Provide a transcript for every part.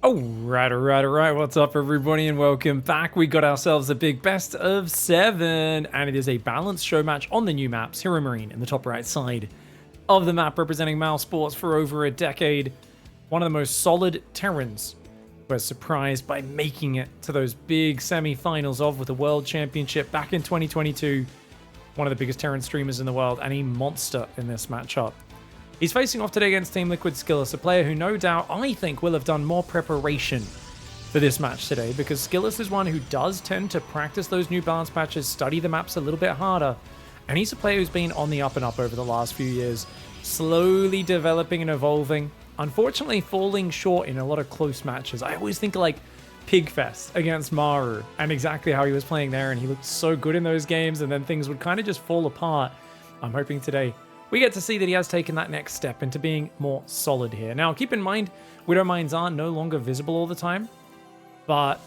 Alright. What's up, everybody, and welcome back. We got ourselves a big best of 7, and it is a balanced show match on the new maps. Heromarine in the top right side of the map, representing Mouse Sports for over a decade. One of the most solid Terrans. We're surprised by making it to those big semi-finals with the World Championship back in 2022. One of the biggest Terran streamers in the world, and a monster in this matchup. He's facing off today against Team Liquid Skillous, a player who no doubt I think will have done more preparation for this match today, because Skillous is one who does tend to practice those new balance patches, study the maps a little bit harder, and he's a player who's been on the up and up over the last few years, slowly developing and evolving, unfortunately falling short in a lot of close matches. I always think like Pigfest against Maru and exactly how he was playing there, and he looked so good in those games, and then things would kind of just fall apart. I'm hoping today we get to see that he has taken that next step into being more solid here. Now, keep in mind, Widow Mines are no longer visible all the time, but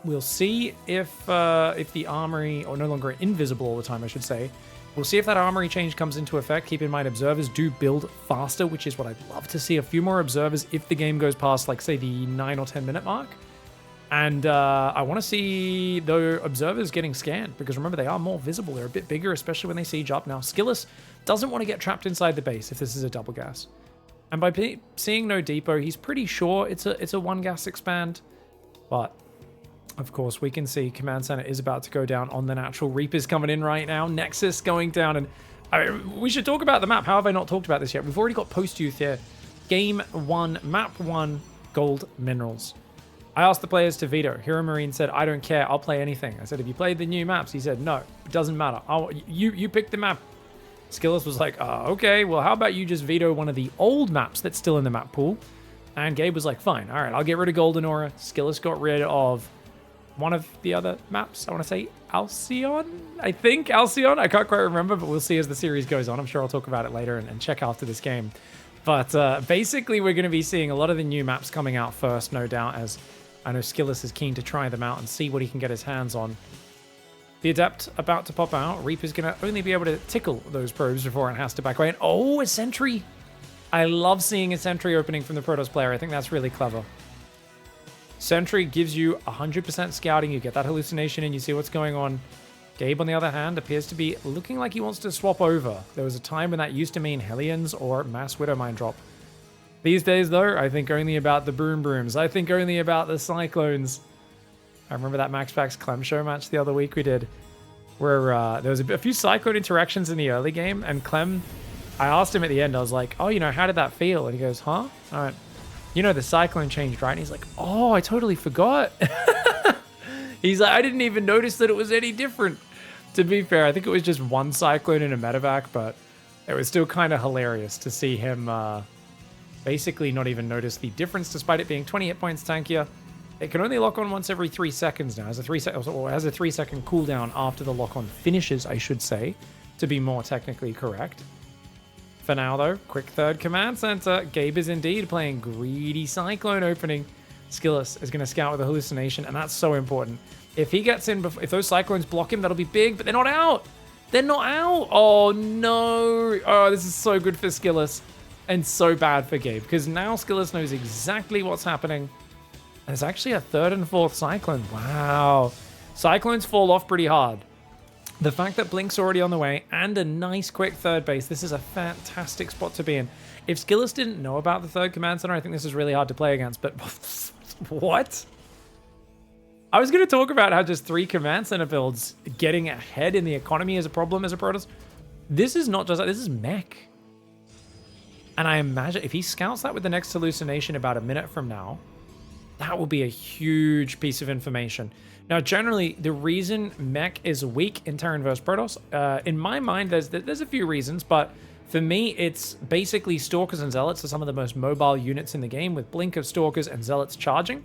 we'll see if the armory, or no longer invisible all the time, I should say. We'll see if that armory change comes into effect. Keep in mind, observers do build faster, which is what I'd love to see. A few more observers if the game goes past, like, say, the 9 or 10 minute mark. And I want to see the observers getting scanned, because remember, they are more visible. They're a bit bigger, especially when they siege up. Now, Skillous doesn't want to get trapped inside the base if this is a double gas. And by seeing no depot, he's pretty sure it's a one gas expand. But, of course, we can see Command Center is about to go down on the natural. Reaper's coming in right now. Nexus going down. And I mean, we should talk about the map. How have I not talked about this yet? We've already got Post-Youth here. Game 1, Map 1, Gold Minerals. I asked the players to veto. Heromarine said, I don't care, I'll play anything. I said, have you played the new maps? He said, no, it doesn't matter. You pick the map. Skillous was like, okay, well, how about you just veto one of the old maps that's still in the map pool? And Gabe was like, fine, all right, I'll get rid of Golden Aura. Skillous got rid of one of the other maps. I want to say Alcyon? I think Alcyon? I can't quite remember, but we'll see as the series goes on. I'm sure I'll talk about it later and check after this game. But basically, we're going to be seeing a lot of the new maps coming out first, no doubt, as I know Skillous is keen to try them out and see what he can get his hands on. The Adept about to pop out. Reaper's going to only be able to tickle those probes before it has to back away. And oh, a Sentry! I love seeing a Sentry opening from the Protoss player. I think that's really clever. Sentry gives you 100% scouting. You get that hallucination and you see what's going on. Gabe, on the other hand, appears to be looking like he wants to swap over. There was a time when that used to mean Hellions or Mass Widow Mine drop. These days, though, I think only about the Boom Brooms. I think only about the Cyclones. I remember that Max Packs Clem show match the other week we did, where there was a few Cyclone interactions in the early game, and Clem, I asked him at the end, I was like, oh, how did that feel? And he goes, huh? I went, the Cyclone changed, right? And he's like, oh, I totally forgot. He's like, I didn't even notice that it was any different. To be fair, I think it was just one Cyclone in a medevac, but it was still kind of hilarious to see him basically not even notice the difference, despite it being 20 hit points tankier. It can only lock on once every 3 seconds now. It has a 3-second cooldown after the lock-on finishes, I should say, to be more technically correct. For now, though, quick third command center. Gabe is indeed playing greedy Cyclone opening. Skillous is going to scout with a hallucination, and that's so important. If he gets in, if those Cyclones block him, that'll be big, but they're not out. They're not out. Oh, no. Oh, this is so good for Skillous and so bad for Gabe, because now Skillous knows exactly what's happening. There's actually a 3rd and 4th Cyclone. Wow. Cyclones fall off pretty hard. The fact that Blink's already on the way and a nice quick 3rd base, this is a fantastic spot to be in. If Skillous didn't know about the 3rd command center, I think this is really hard to play against, but what? I was going to talk about how just 3 command center builds getting ahead in the economy is a problem as a Protoss. This is not just that, this is Mech. And I imagine if he scouts that with the next hallucination about a minute from now, that will be a huge piece of information. Now, generally, the reason Mech is weak in Terran vs. Protoss, in my mind, there's a few reasons, but for me, it's basically Stalkers and Zealots are some of the most mobile units in the game, with Blink of Stalkers and Zealots charging,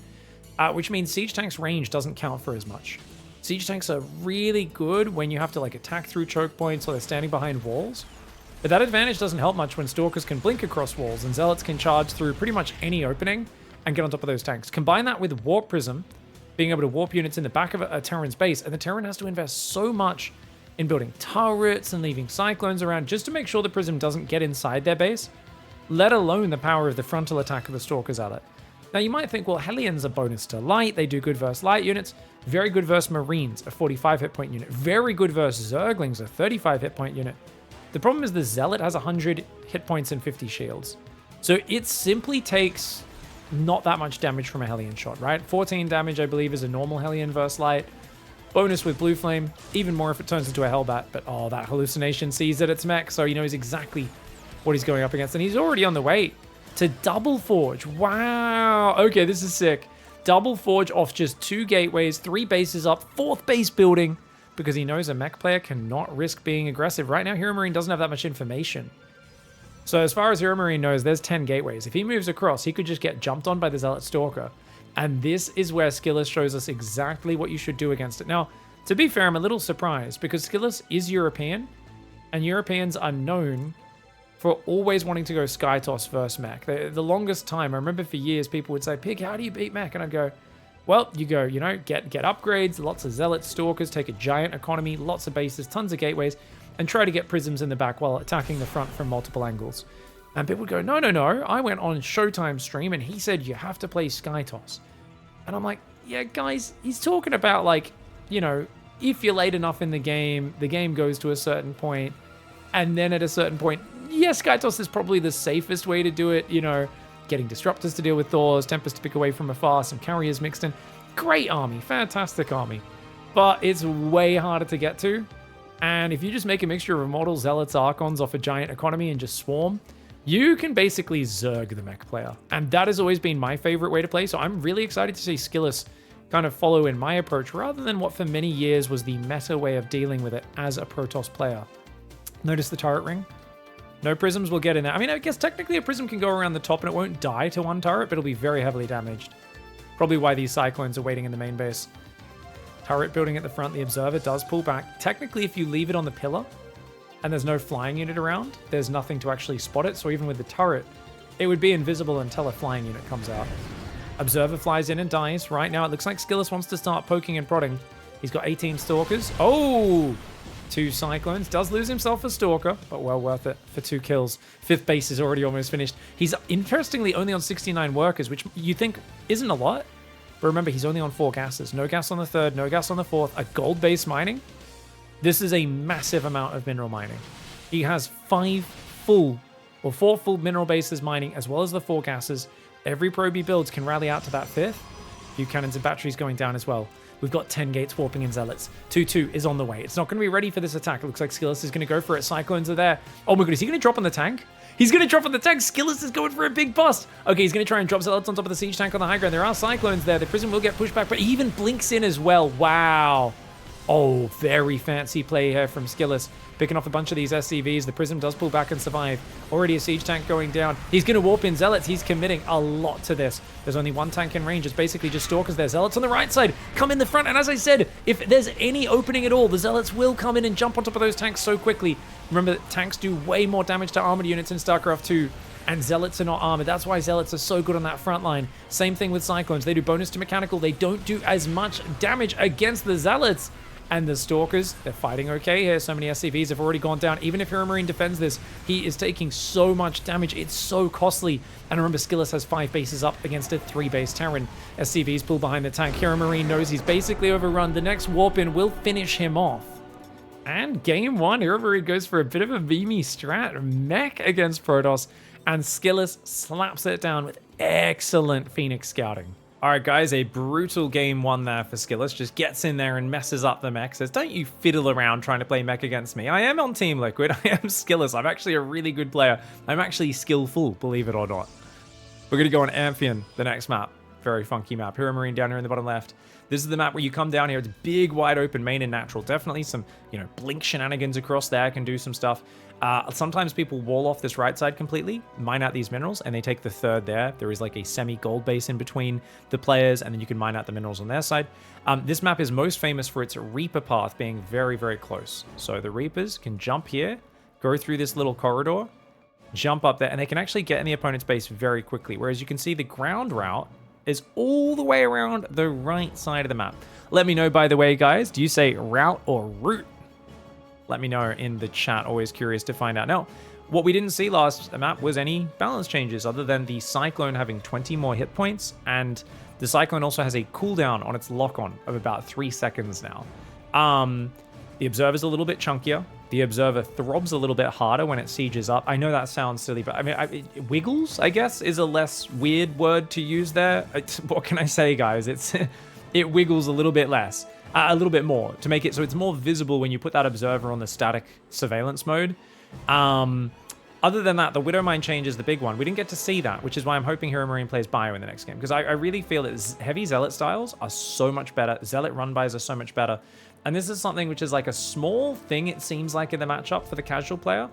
which means Siege Tank's range doesn't count for as much. Siege Tanks are really good when you have to attack through choke points or they're standing behind walls, but that advantage doesn't help much when Stalkers can blink across walls and Zealots can charge through pretty much any opening and get on top of those tanks. Combine that with Warp Prism, being able to warp units in the back of a Terran's base, and the Terran has to invest so much in building turrets and leaving Cyclones around just to make sure the Prism doesn't get inside their base, let alone the power of the frontal attack of the Stalkers at it. Now you might think, well, Hellions are bonus to light. They do good versus light units. Very good versus Marines, a 45 hit point unit. Very good versus Zerglings, a 35 hit point unit. The problem is the Zealot has 100 hit points and 50 shields. So it simply takes not that much damage from a Hellion shot, right? 14 damage, I believe, is a normal Hellion versus light. Bonus with Blue Flame, even more if it turns into a Hellbat. But oh, that hallucination sees that it's Mech, so he knows exactly what he's going up against. And he's already on the way to Double Forge. Wow. Okay, this is sick. Double Forge off just 2 gateways, 3 bases up, 4th base building, because he knows a Mech player cannot risk being aggressive. Right now, Heromarine doesn't have that much information. So as far as Heromarine knows, there's 10 gateways. If he moves across, he could just get jumped on by the Zealot Stalker. And this is where Skillous shows us exactly what you should do against it. Now, to be fair, I'm a little surprised because Skillous is European, and Europeans are known for always wanting to go Skytoss versus Mech. The longest time, I remember for years, people would say, Pig, how do you beat Mech? And I'd go, well, you go, you know, get upgrades, lots of Zealot Stalkers, take a giant economy, lots of bases, tons of gateways, and try to get prisms in the back while attacking the front from multiple angles. And people would go, no, I went on Showtime stream and he said you have to play Skytoss. And I'm like, yeah, guys, he's talking about, like, you know, if you're late enough in the game goes to a certain point, and then at a certain point, yeah, Skytoss is probably the safest way to do it, you know, getting Disruptors to deal with Thors, Tempest to pick away from afar, some carriers mixed in. Great army, fantastic army. But it's way harder to get to. And if you just make a mixture of Immortals, Zealots, Archons off a giant economy and just swarm, you can basically Zerg the Mech player. And that has always been my favorite way to play, so I'm really excited to see Skillous kind of follow in my approach, rather than what for many years was the meta way of dealing with it as a Protoss player. Notice the turret ring? No prisms will get in there. I mean, I guess technically a prism can go around the top and it won't die to one turret, but it'll be very heavily damaged. Probably why these Cyclones are waiting in the main base. Turret building at the front, the Observer does pull back. Technically, if you leave it on the pillar and there's no flying unit around, there's nothing to actually spot it. So even with the turret, it would be invisible until a flying unit comes out. Observer flies in and dies. Right now, it looks like Skillous wants to start poking and prodding. He's got 18 Stalkers. Oh! 2 Cyclones. Does lose himself a Stalker, but well worth it for 2 kills. 5th base is already almost finished. He's interestingly only on 69 workers, which you think isn't a lot. But remember, he's only on 4 gases. No gas on the 3rd, no gas on the 4th. A gold base mining. This is a massive amount of mineral mining. He has 4 full mineral bases mining, as well as the 4 gases. Every probe he builds can rally out to that 5th. Few cannons and batteries going down as well. We've got 10 gates warping in Zealots. 2-2 is on the way. It's not going to be ready for this attack. It looks like Skillous is going to go for it. Cyclones are there. Oh my god, is he going to drop on the tank? He's going to drop on the tank. Skillous is going for a big bust. Okay, he's going to try and drop Zealots on top of the siege tank on the high ground. There are Cyclones there. The Prism will get pushed back, but he even blinks in as well. Wow. Oh, very fancy play here from Skillous. Picking off a bunch of these SCVs. The Prism does pull back and survive. Already a siege tank going down. He's going to warp in Zealots. He's committing a lot to this. There's only 1 tank in range. It's basically just Stalkers there. Zealots on the right side come in the front. And as I said, if there's any opening at all, the Zealots will come in and jump on top of those tanks so quickly. Remember that tanks do way more damage to armored units in StarCraft 2. And Zealots are not armored. That's why Zealots are so good on that front line. Same thing with Cyclones. They do bonus to mechanical. They don't do as much damage against the Zealots. And the Stalkers, they're fighting okay here. So many SCVs have already gone down. Even if Heromarine defends this, he is taking so much damage. It's so costly. And remember, Skillous has 5 bases up against a 3-base Terran. SCVs pull behind the tank. Heromarine knows he's basically overrun. The next warp-in will finish him off. And game 1, Heromarine goes for a bit of a beamy strat. Mech against Protoss. And Skillous slaps it down with excellent Phoenix scouting. Alright guys, a brutal game 1 there for Skillous. Just gets in there and messes up the Mech. Says, don't you fiddle around trying to play Mech against me. I am on Team Liquid. I am Skillous. I'm actually a really good player. I'm actually skillful, believe it or not. We're going to go on Amphion, the next map. Very funky map. Heromarine down here in the bottom left. This is the map where you come down here. It's big, wide open, main and natural. Definitely some, you know, blink shenanigans across there can do some stuff. Sometimes people wall off this right side completely, mine out these minerals, and they take the 3rd there. There is like a semi-gold base in between the players, and then you can mine out the minerals on their side. This map is most famous for its Reaper path being very, very close. So the Reapers can jump here, go through this little corridor, jump up there, and they can actually get in the opponent's base very quickly. Whereas you can see the ground route is all the way around the right side of the map. Let me know, by the way, guys, do you say route or route? Let me know in the chat. Always curious to find out. Now, What we didn't see last map was any balance changes other than the Cyclone having 20 more hit points, and the Cyclone also has a cooldown on its lock-on of about 3 seconds now. The Observer's a little bit chunkier. The Observer throbs a little bit harder when it sieges up. I know that sounds silly, but I mean, it wiggles, I guess, is a less weird word to use there. What can I say, guys? It wiggles a little bit less, a little bit more to make it so it's more visible when you put that Observer on the static surveillance mode. Other than that, the Widowmine change is the big one. We didn't get to see that, which is why I'm hoping Heromarine plays Bio in the next game, because I really feel that heavy Zealot styles are so much better. Zealot run-bys are so much better. And this is something which is like a small thing, it seems like, in the matchup for the casual player,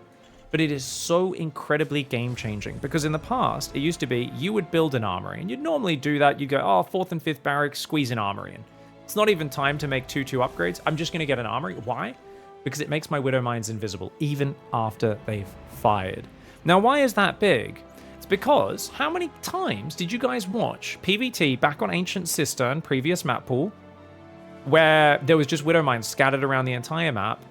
but it is so incredibly game-changing, because in the past, it used to be you would build an armory, and you'd normally do that. You go, oh, 4th and 5th barracks, squeeze an armory in. It's not even time to make 2-2 upgrades. I'm just going to get an armory. Why? Because it makes my Widowmines invisible, even after they've fired. Now, why is that big? It's because, how many times did you guys watch PvT back on Ancient Cistern, previous map pool, where there was just Widowmines scattered around the entire map,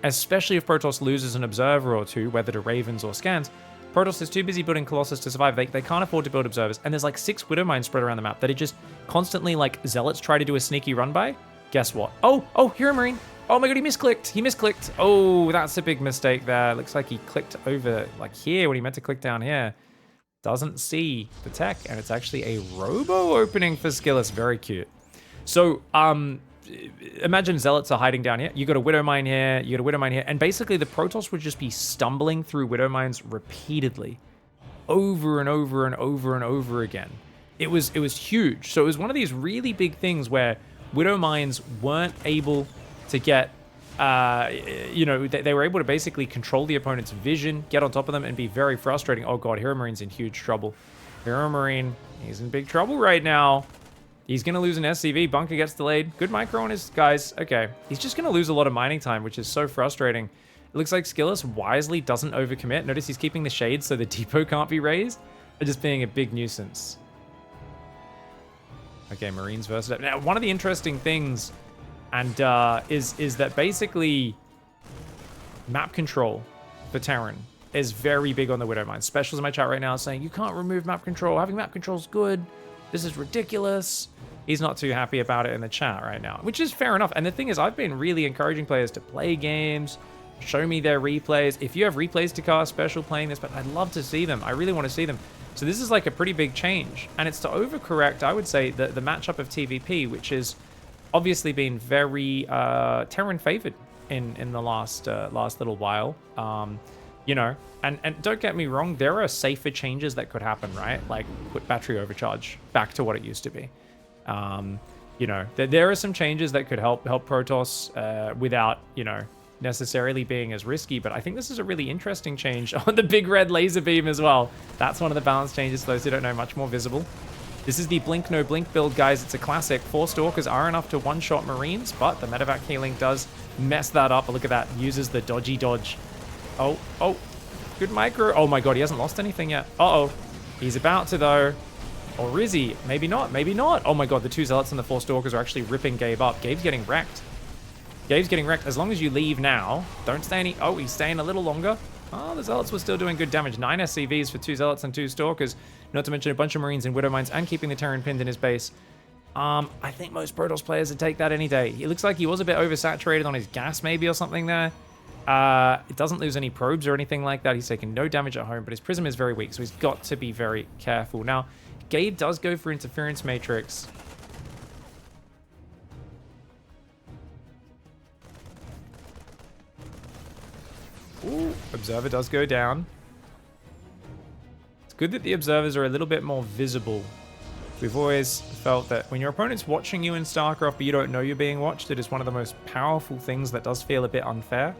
especially if Protoss loses an Observer or two, whether to Ravens or Scans. Protoss is too busy building Colossus to survive. They can't afford to build Observers, and there's like 6 Widowmines spread around the map that it just constantly, like, Zealots try to do a sneaky run by. Guess what? Oh, Heromarine. Oh my god, he misclicked. He misclicked. Oh, that's a big mistake there. Looks like he clicked over, like, here when he meant to click down here. Doesn't see the tech, and it's actually a robo opening for Skillous. Very cute. So, imagine Zealots are hiding down here. You got a Widowmine here, you got a Widowmine here, and basically the Protoss would just be stumbling through Widowmines repeatedly, over and over and over and over again. It was huge. So it was one of these really big things where Widowmines weren't able to get, they were able to basically control the opponent's vision, get on top of them, and be very frustrating. Oh god, Heromarine in huge trouble. Heromarine, he's in big trouble right now. He's going to lose an SCV. Bunker gets delayed. Good micro on his guys. Okay. He's just going to lose a lot of mining time, which is so frustrating. It looks like Skillous wisely doesn't overcommit. Notice he's keeping the shades so the depot can't be raised. They're just being a big nuisance. Okay, Marines versus it. Now, one of the interesting things and is that basically map control for Terran is very big on the Widowmine. Specials in my chat right now saying, you can't remove map control. Having map control is good. This is ridiculous. He's not too happy about it in the chat right now, which is fair enough. And the thing is, I've been really encouraging players to play games, show me their replays. If you have replays to cast special playing this, but I'd love to see them. I really want to see them. So this is like a pretty big change. And it's to overcorrect, I would say, the matchup of TvP, which has obviously been very Terran favored in the last little while. You know, and don't get me wrong, there are safer changes that could happen, right? Like put battery overcharge back to what it used to be. You know, there are some changes that could help Protoss without, you know, necessarily being as risky. But I think this is a really interesting change on the big red laser beam as well. That's one of the balance changes for those who don't know, much more visible. This is the blink no blink build, guys. It's a classic. 4 Stalkers are enough to one-shot Marines, but the medevac healing does mess that up. Look at that. Uses the dodgy dodge. Oh, good micro. Oh my god, he hasn't lost anything yet. Uh-oh. He's about to, though. Or is he? Maybe not, maybe not. Oh my god, the 2 Zealots and the 4 Stalkers are actually ripping Gabe up. Gabe's getting wrecked. Gabe's getting wrecked. As long as you leave now, don't stay any... Oh, he's staying a little longer. Oh, the Zealots were still doing good damage. 9 SCVs for 2 Zealots and 2 Stalkers. Not to mention a bunch of Marines and Widowmines and keeping the Terran pinned in his base. I think most Protoss players would take that any day. It looks like he was a bit oversaturated on his gas maybe or something there. It doesn't lose any probes or anything like that. He's taking no damage at home, but his Prism is very weak, so he's got to be very careful. Now, Gabe does go for Interference Matrix. Ooh, Observer does go down. It's good that the Observers are a little bit more visible. We've always felt that when your opponent's watching you in StarCraft, but you don't know you're being watched, it is one of the most powerful things that does feel a bit unfair.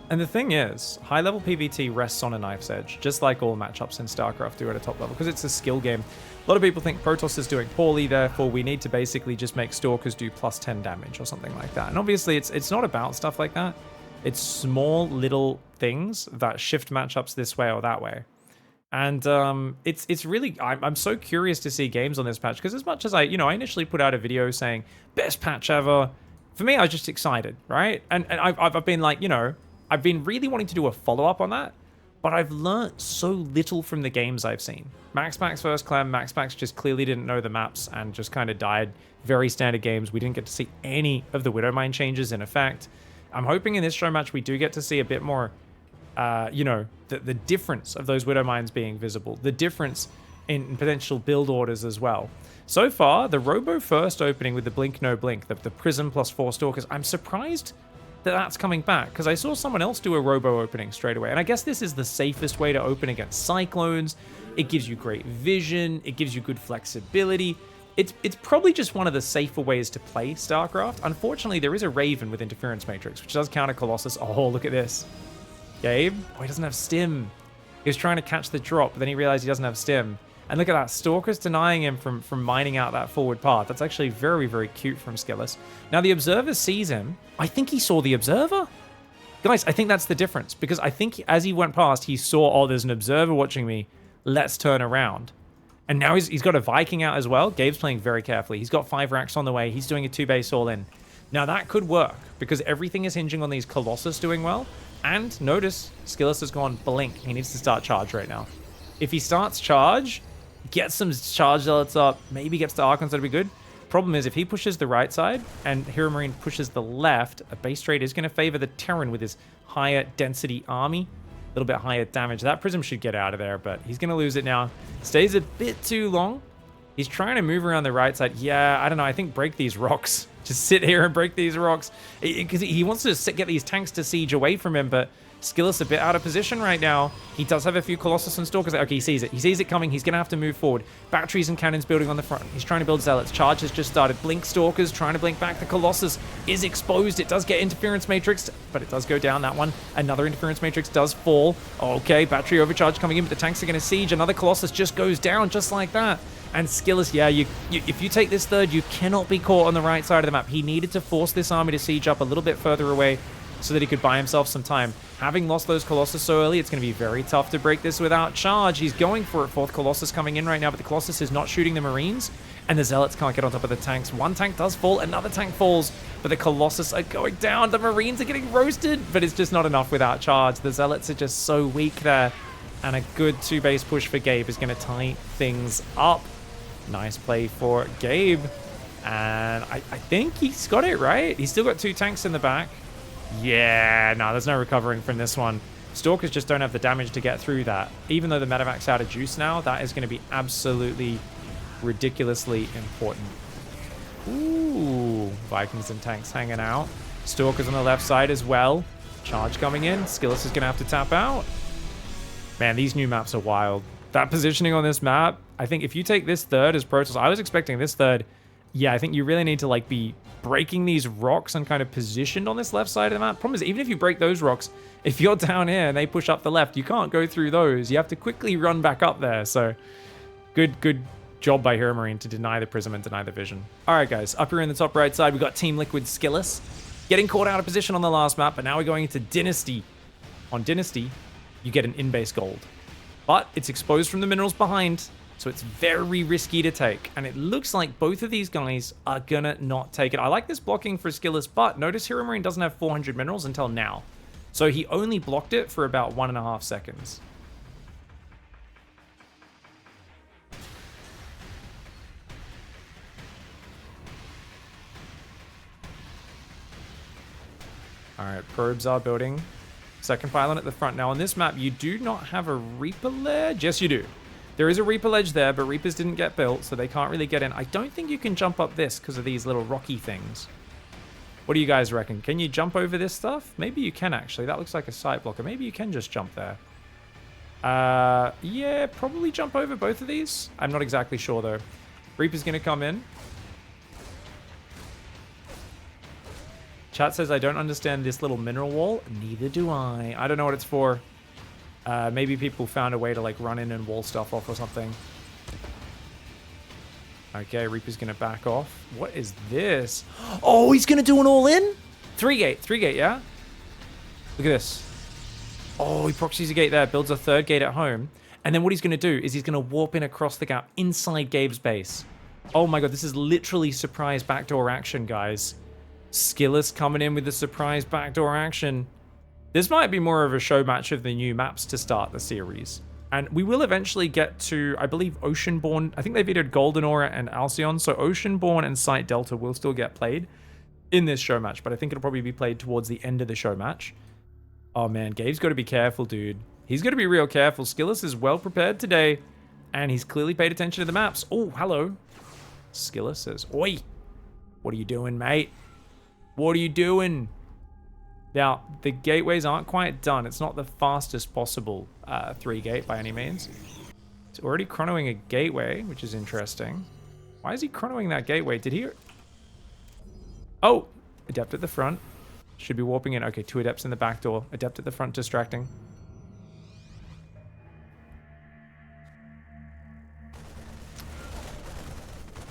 And the thing is, high-level PvT rests on a knife's edge, just like all matchups in StarCraft do at a top level, because it's a skill game. A lot of people think Protoss is doing poorly, therefore we need to basically just make Stalkers do plus 10 damage or something like that. And obviously, it's not about stuff like that. It's small little things that shift matchups this way or that way. And it's really, I'm so curious to see games on this patch, because as much as I initially put out a video saying, best patch ever, for me, I was just excited, right? And I've been like, I've been really wanting to do a follow-up on that, but I've learnt so little from the games I've seen. MaxPack's first clan, MaxPack just clearly didn't know the maps and just kind of died. Very standard games. We didn't get to see any of the Widowmine changes in effect. I'm hoping in this show match we do get to see a bit more, you know, the difference of those Widowmines being visible. The difference in potential build orders as well. So far, the Robo first opening with the Blink No Blink, the Prism plus 4 Stalkers, I'm surprised that that's coming back, because I saw someone else do a Robo opening straight away. And I guess this is the safest way to open against Cyclones. It gives you great vision. It gives you good flexibility. It's probably just one of the safer ways to play StarCraft. Unfortunately, there is a Raven with Interference Matrix, which does counter Colossus. Oh, look at this. Gabe? Oh, he doesn't have Stim. He was trying to catch the drop, but then he realized he doesn't have Stim. And look at that. Stalker's denying him from mining out that forward path. That's actually very, very cute from Skillous. Now, the Observer sees him. I think he saw the Observer. Guys, I think that's the difference. Because I think as he went past, he saw, oh, there's an Observer watching me. Let's turn around. And now he's got a Viking out as well. Gabe's playing very carefully. He's got 5 racks on the way. He's doing a 2-base all-in. Now, that could work. Because everything is hinging on these Colossus doing well. And notice, Skillous has gone blink. He needs to start charge right now. If he starts charge, gets some charge zealots up, maybe gets to Archons, that'd be good. Problem is, if he pushes the right side and Heromarine pushes the left, a base trade is going to favor the Terran with his higher density army. A little bit higher damage. That Prism should get out of there, but he's going to lose it now. Stays a bit too long. He's trying to move around the right side. Yeah, I don't know. I think break these rocks. Just sit here and break these rocks. Because he wants to get these tanks to siege away from him, but Skillous a bit out of position right now. He does have a few Colossus and Stalkers. Okay, he sees it. He sees it coming. He's going to have to move forward. Batteries and cannons building on the front. He's trying to build Zealots. Charge has just started. Blink Stalkers trying to blink back. The Colossus is exposed. It does get Interference Matrix, but it does go down, that one. Another Interference Matrix does fall. Okay, Battery Overcharge coming in, but the tanks are going to siege. Another Colossus just goes down just like that. And Skillous, yeah, if you take this third, you cannot be caught on the right side of the map. He needed to force this army to siege up a little bit further away so that he could buy himself some time. Having lost those Colossus so early, it's going to be very tough to break this without charge. He's going for it. 4th Colossus coming in right now, but the Colossus is not shooting the Marines, and the Zealots can't get on top of the tanks. One tank does fall, another tank falls, but the Colossus are going down. The Marines are getting roasted, but it's just not enough without charge. The Zealots are just so weak there, and a good 2-base push for Gabe is going to tie things up. Nice play for Gabe, and I think he's got it right. He's still got 2 tanks in the back. Yeah, no, there's no recovering from this one. Stalkers just don't have the damage to get through that. Even though the Metavac's out of juice now, that is going to be absolutely ridiculously important. Ooh, Vikings and tanks hanging out. Stalkers on the left side as well. Charge coming in. Skillous is going to have to tap out. Man, these new maps are wild. That positioning on this map, I think if you take this third as Protoss, I was expecting this third. Yeah, I think you really need to like be breaking these rocks and kind of positioned on this left side of the map. Problem is, even if you break those rocks, if you're down here and they push up the left, you can't go through those. You have to quickly run back up there. So good job by Heromarine to deny the Prism and deny the vision. All right, guys, up here in the top right side, we've got Team Liquid Skillous getting caught out of position on the last map, but now we're going into Dynasty. On Dynasty, you get an in-base gold, but it's exposed from the minerals behind. So it's very risky to take. And it looks like both of these guys are gonna not take it. I like this blocking for Skillous, but notice Heromarine doesn't have 400 minerals until now. So he only blocked it for about 1.5 seconds. All right, probes are building. Second pylon at the front. Now on this map, you do not have a Reaper ledge. Yes, you do. There is a Reaper ledge there, but Reapers didn't get built, so they can't really get in. I don't think you can jump up this because of these little rocky things. What do you guys reckon? Can you jump over this stuff? Maybe you can, actually. That looks like a sight blocker. Maybe you can just jump there. Yeah, probably jump over both of these. I'm not exactly sure, though. Reaper's going to come in. Chat says, I don't understand this little mineral wall. Neither do I. I don't know what it's for. Maybe people found a way to like run in and wall stuff off or something. Okay, Reaper's gonna back off. What is this? Oh, he's gonna do an all-in? 3-gate, yeah? Look at this. Oh, he proxies a gate there, builds a 3rd gate at home. And then what he's gonna do is he's gonna warp in across the gap inside Gabe's base. Oh my god, this is literally surprise backdoor action, guys. Skillous coming in with the surprise backdoor action. This might be more of a show match of the new maps to start the series. And we will eventually get to, I believe, Oceanborn. I think they vetoed Golden Aura and Alcyon, so Oceanborn and Sight Delta will still get played in this show match, but I think it'll probably be played towards the end of the show match. Oh man, Gabe's got to be careful, dude. He's got to be real careful. Skillous is well prepared today, and he's clearly paid attention to the maps. Oh, hello. Skillous says, oi, what are you doing, mate? What are you doing? Now, the gateways aren't quite done. It's not the fastest possible 3-gate by any means. It's already chronoing a gateway, which is interesting. Why is he chronoing that gateway? Did he... Oh, Adept at the front. Should be warping in. Okay, 2 Adepts in the back door. Adept at the front distracting.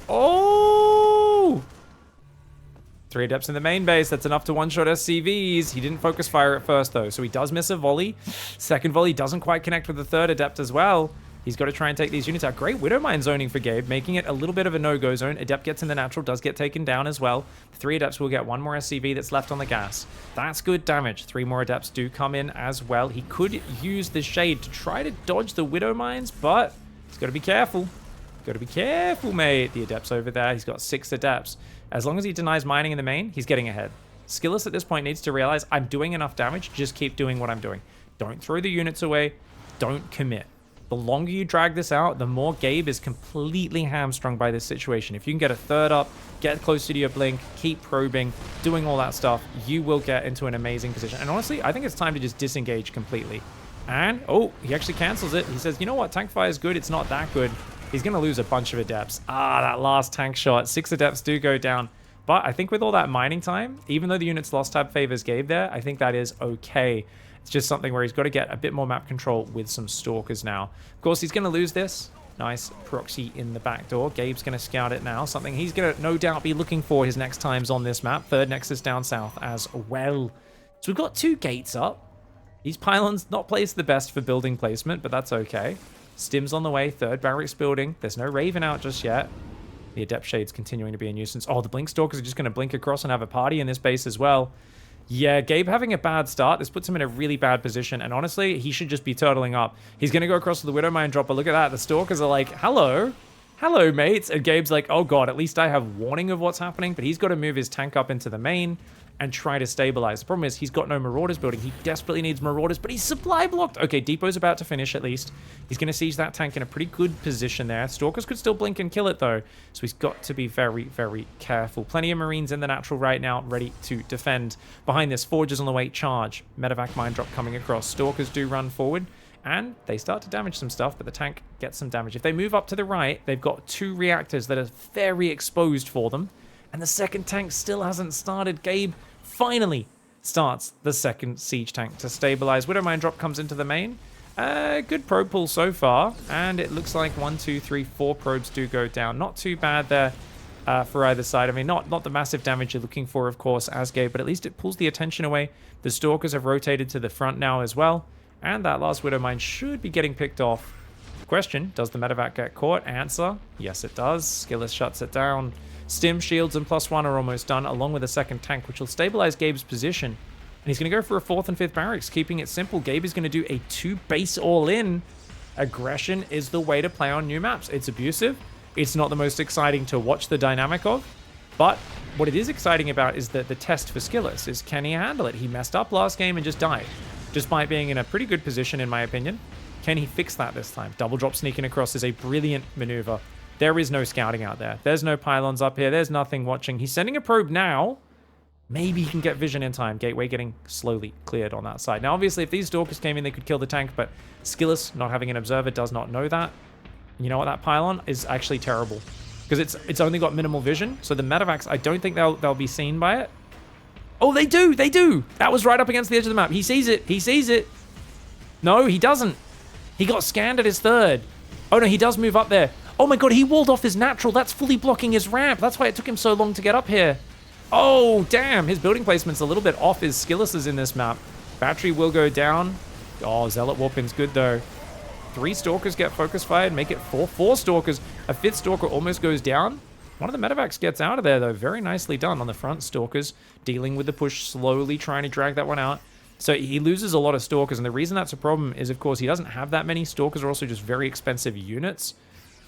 Oh! 3 Adepts in the main base. That's enough to one-shot SCVs. He didn't focus fire at first, though, so he does miss a volley. Second volley doesn't quite connect with the 3rd Adept as well. He's got to try and take these units out. Great Widowmine zoning for Gabe, making it a little bit of a no-go zone. Adept gets in the natural, does get taken down as well. The 3 Adepts will get 1 more SCV that's left on the gas. That's good damage. 3 more Adepts do come in as well. He could use the Shade to try to dodge the Widowmines, but he's got to be careful. Got to be careful, mate. The Adept's over there. He's got 6 Adepts. As long as he denies mining in the main, he's getting ahead. Skillous at this point needs to realize, I'm doing enough damage, just keep doing what I'm doing. Don't throw the units away. Don't commit. The longer you drag this out, the more Gabe is completely hamstrung by this situation. If you can get a 3rd up, get closer to your blink, keep probing, doing all that stuff, you will get into an amazing position. And honestly, I think it's time to just disengage completely. And, oh, he actually cancels it. He says, you know what, tank fire is good, it's not that good. He's going to lose a bunch of Adepts. Ah, that last tank shot. 6 Adepts do go down. But I think with all that mining time, even though the unit's lost tab favors Gabe there, I think that is okay. It's just something where he's got to get a bit more map control with some Stalkers now. Of course, he's going to lose this. Nice proxy in the back door. Gabe's going to scout it now. Something he's going to no doubt be looking for his next times on this map. 3rd Nexus down south as well. So we've got 2 gates up. These pylons not placed the best for building placement, but that's okay. Stim's on the way. 3rd barracks building. There's no Raven out just yet. The Adept Shade's continuing to be a nuisance. Oh, the Blink Stalkers are just going to blink across and have a party in this base as well. Yeah, Gabe having a bad start. This puts him in a really bad position. And honestly, he should just be turtling up. He's going to go across to the Widowmine dropper. Look at that. The Stalkers are like, hello. Hello, mates. And Gabe's like, oh, God, at least I have warning of what's happening. But he's got to move his tank up into the main and try to stabilize. The problem is he's got no Marauders building. He desperately needs Marauders, but he's supply blocked. Okay, Depot's about to finish at least. He's going to siege that tank in a pretty good position there. Stalkers could still blink and kill it, though. So he's got to be very, very careful. Plenty of Marines in the natural right now, ready to defend. Behind this, Forges on the way, charge. Medevac mine drop coming across. Stalkers do run forward, and they start to damage some stuff, but the tank gets some damage. If they move up to the right, they've got 2 reactors that are very exposed for them. And the 2nd tank still hasn't started. Gabe finally starts the 2nd siege tank to stabilize. Widowmine drop comes into the main. Good probe pull so far. And it looks like 1, 2, 3, 4 probes do go down. Not too bad there for either side. I mean, not the massive damage you're looking for, of course, as Gabe, but at least it pulls the attention away. The Stalkers have rotated to the front now as well. And that last Widowmine should be getting picked off. Question, does the Medevac get caught? Answer, yes it does. Skillous shuts it down. Stim, shields, and +1 are almost done, along with a 2nd tank, which will stabilize Gabe's position. And he's going to go for a 4th and 5th barracks, keeping it simple. Gabe is going to do a 2-base all-in. Aggression is the way to play on new maps. It's abusive. It's not the most exciting to watch the dynamic of. But what it is exciting about is that the test for Skillous is, can he handle it? He messed up last game and just died, despite being in a pretty good position, in my opinion. Can he fix that this time? Double drop sneaking across is a brilliant maneuver. There is no scouting out there. There's no pylons up here. There's nothing watching. He's sending a probe now. Maybe he can get vision in time. Gateway getting slowly cleared on that side. Now, obviously, if these Stalkers came in, they could kill the tank, but Skillous, not having an observer, does not know that. You know what? That pylon is actually terrible because it's only got minimal vision. So the Medevacs, I don't think they'll be seen by it. Oh, they do. They do. That was right up against the edge of the map. He sees it. He sees it. No, he doesn't. He got scanned at his 3rd. Oh, no, he does move up there. Oh my god, he walled off his natural. That's fully blocking his ramp. That's why it took him so long to get up here. Oh, damn. His building placement's a little bit off his Skilluses in this map. Battery will go down. Oh, Zealot Warpin's good, though. 3 Stalkers get focus fired, make it 4. 4 Stalkers. A 5th Stalker almost goes down. One of the Medevacs gets out of there, though. Very nicely done on the front. Stalkers dealing with the push, slowly trying to drag that one out. So he loses a lot of Stalkers, and the reason that's a problem is, of course, he doesn't have that many. Stalkers are also just very expensive units.